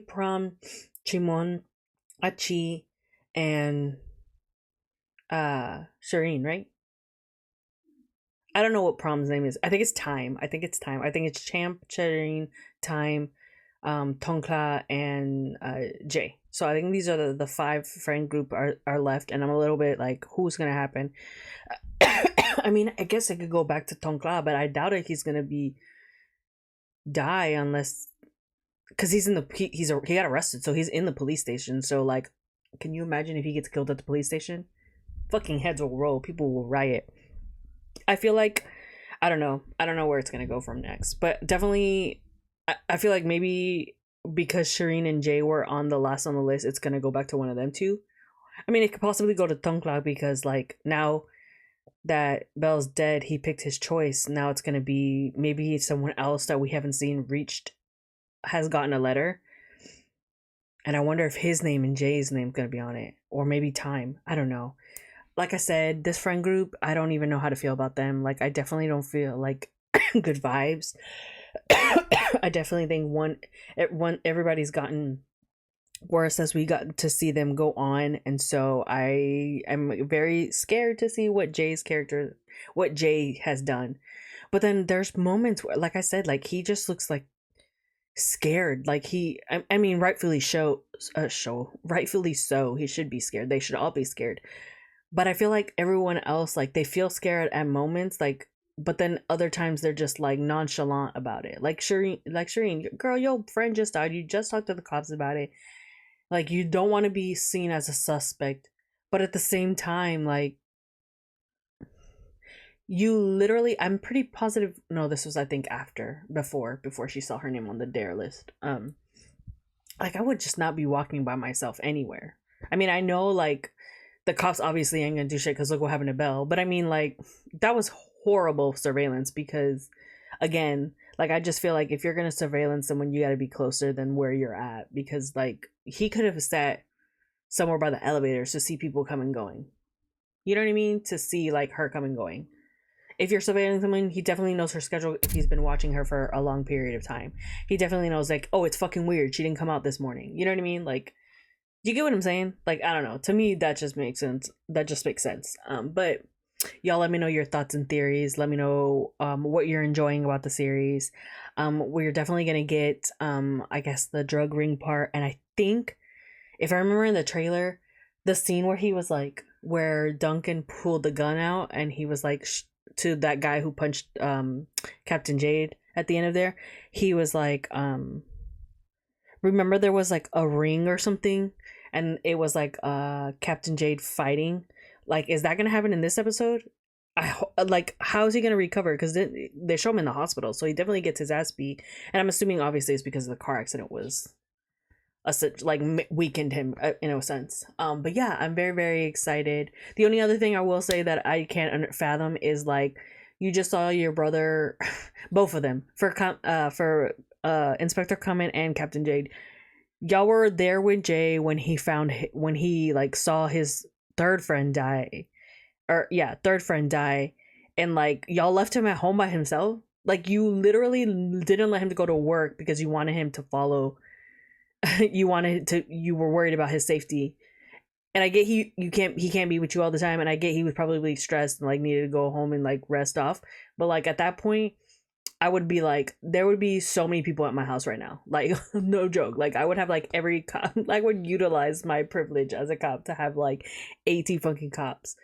Prom, Chimon, Achi, and Shireen, right? I don't know what Prom's name is. I think it's Time. I think it's Champ, Shireen, Time, Tonkla, and Jay. So I think these are the 5 friend group are left, and I'm a little bit like, who's gonna happen? I mean, I guess I could go back to Tonkla, but I doubt it. He's gonna die unless, because he got arrested, so he's in the police station. So like, can you imagine if he gets killed at the police station? Fucking heads will roll. People will riot. I feel like, I don't know where it's gonna go from next, but definitely I feel like maybe because Shireen and Jay were on the last on the list, it's gonna go back to one of them two. I mean, it could possibly go to Tongkla because, like, now that Belle's dead, he picked his choice. Now it's gonna be maybe someone else that we haven't seen has gotten a letter, and I wonder if his name and Jay's name gonna be on it, or maybe Time. I don't know. Like I said, this friend group, I don't even know how to feel about them. Like, I definitely don't feel like good vibes. I definitely think everybody's gotten worse as we got to see them go on, and so I am very scared to see what Jay has done. But then there's moments where, like I said, like, he just looks like scared. Like, I mean, rightfully so. He should be scared. They should all be scared. But I feel like everyone else, like, they feel scared at moments, like, but then other times they're just like nonchalant about it. Like Shireen, girl, your friend just died. You just talked to the cops about it. Like, you don't want to be seen as a suspect, but at the same time, like, you literally, I'm pretty positive. No, this was, I think, before she saw her name on the dare list. Like, I would just not be walking by myself anywhere. I mean, I know, like, the cops obviously ain't gonna do shit because look what happened to Belle. But I mean, like, that was horrible surveillance because, again, like, I just feel like if you're gonna surveillance someone, you gotta be closer than where you're at, because, like, he could have sat somewhere by the elevators to see people come and going. You know what I mean? To see, like, her come and going. If you're surveilling someone, he definitely knows her schedule if he's been watching her for a long period of time. He definitely knows, like, oh, it's fucking weird, she didn't come out this morning. You know what I mean? Like, you get what I'm saying? Like, I don't know. To me, that just makes sense. But y'all let me know your thoughts and theories. Let me know what you're enjoying about the series. We're definitely gonna get I guess the drug ring part, and I think, if I remember in the trailer, the scene where Duncan pulled the gun out and he was like to that guy who punched Captain Jade at the end of there, he was like, remember there was like a ring or something, and it was like Captain Jade fighting. Like, is that gonna happen in this episode? Like, how is he gonna recover? Because they show him in the hospital, so he definitely gets his ass beat. And I'm assuming, obviously, it's because of the car accident was weakened him in a sense. But yeah, I'm very, very excited. The only other thing I will say that I can't fathom is, like, you just saw your brother, both of them, for Inspector Cummins and Captain Jade. Y'all were there with Jay when he like saw his third friend die, and, like, y'all left him at home by himself. Like, you literally didn't let him to go to work because you wanted him to follow. You were worried about his safety. And I get he can't be with you all the time, and I get he was probably stressed and, like, needed to go home and, like, rest off. But, like, at that point, I would be like, there would be so many people at my house right now. Like, no joke. Like, I would have, like, every cop. I would utilize my privilege as a cop to have, like, 80 fucking cops.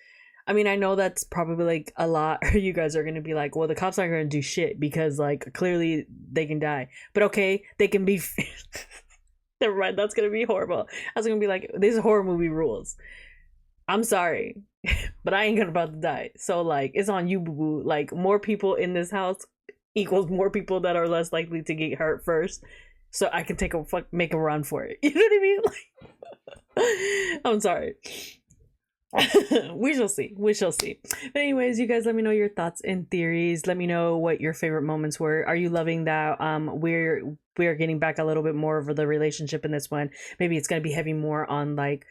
I mean, I know that's probably, like, a lot. You guys are gonna be like, well, the cops aren't gonna do shit because, like, clearly they can die. But okay, they can be. Never mind, that's gonna be horrible. I was gonna be like, these horror movie rules. I'm sorry, but I ain't gonna about to die. So, like, it's on you, boo boo. Like, more people in this house equals more people that are less likely to get hurt first, so I can make a run for it. You know what I mean? Like, I'm sorry. We shall see. We shall see. But anyways, you guys let me know your thoughts and theories. Let me know what your favorite moments were. Are you loving that we're getting back a little bit more of the relationship in this one? Maybe it's gonna be heavy more on like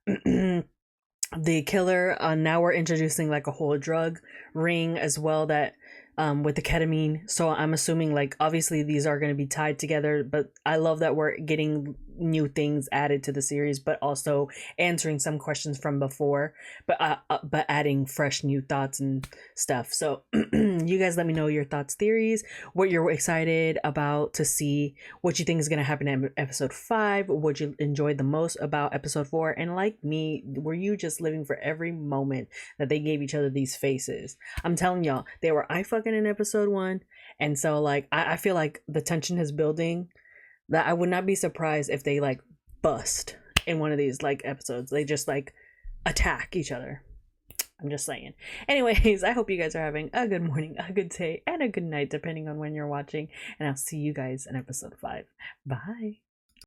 the killer. Now we're introducing like a whole drug ring as well that with the ketamine. So I'm assuming like obviously these are going to be tied together, but I love that we're getting new things added to the series, but also answering some questions from before, but adding fresh new thoughts and stuff. So you guys let me know your thoughts, theories, what you're excited about to see, what you think is going to happen in episode 5, what you enjoyed the most about episode 4, and like me, were you just living for every moment that they gave each other these faces? I'm telling y'all, they were eye fucking in episode 1, and so like I feel like the tension is building, that I would not be surprised if they like bust in one of these like episodes. They just like attack each other. I'm just saying. Anyways, I hope you guys are having a good morning, a good day, and a good night, depending on when you're watching. And I'll see you guys in episode 5. Bye.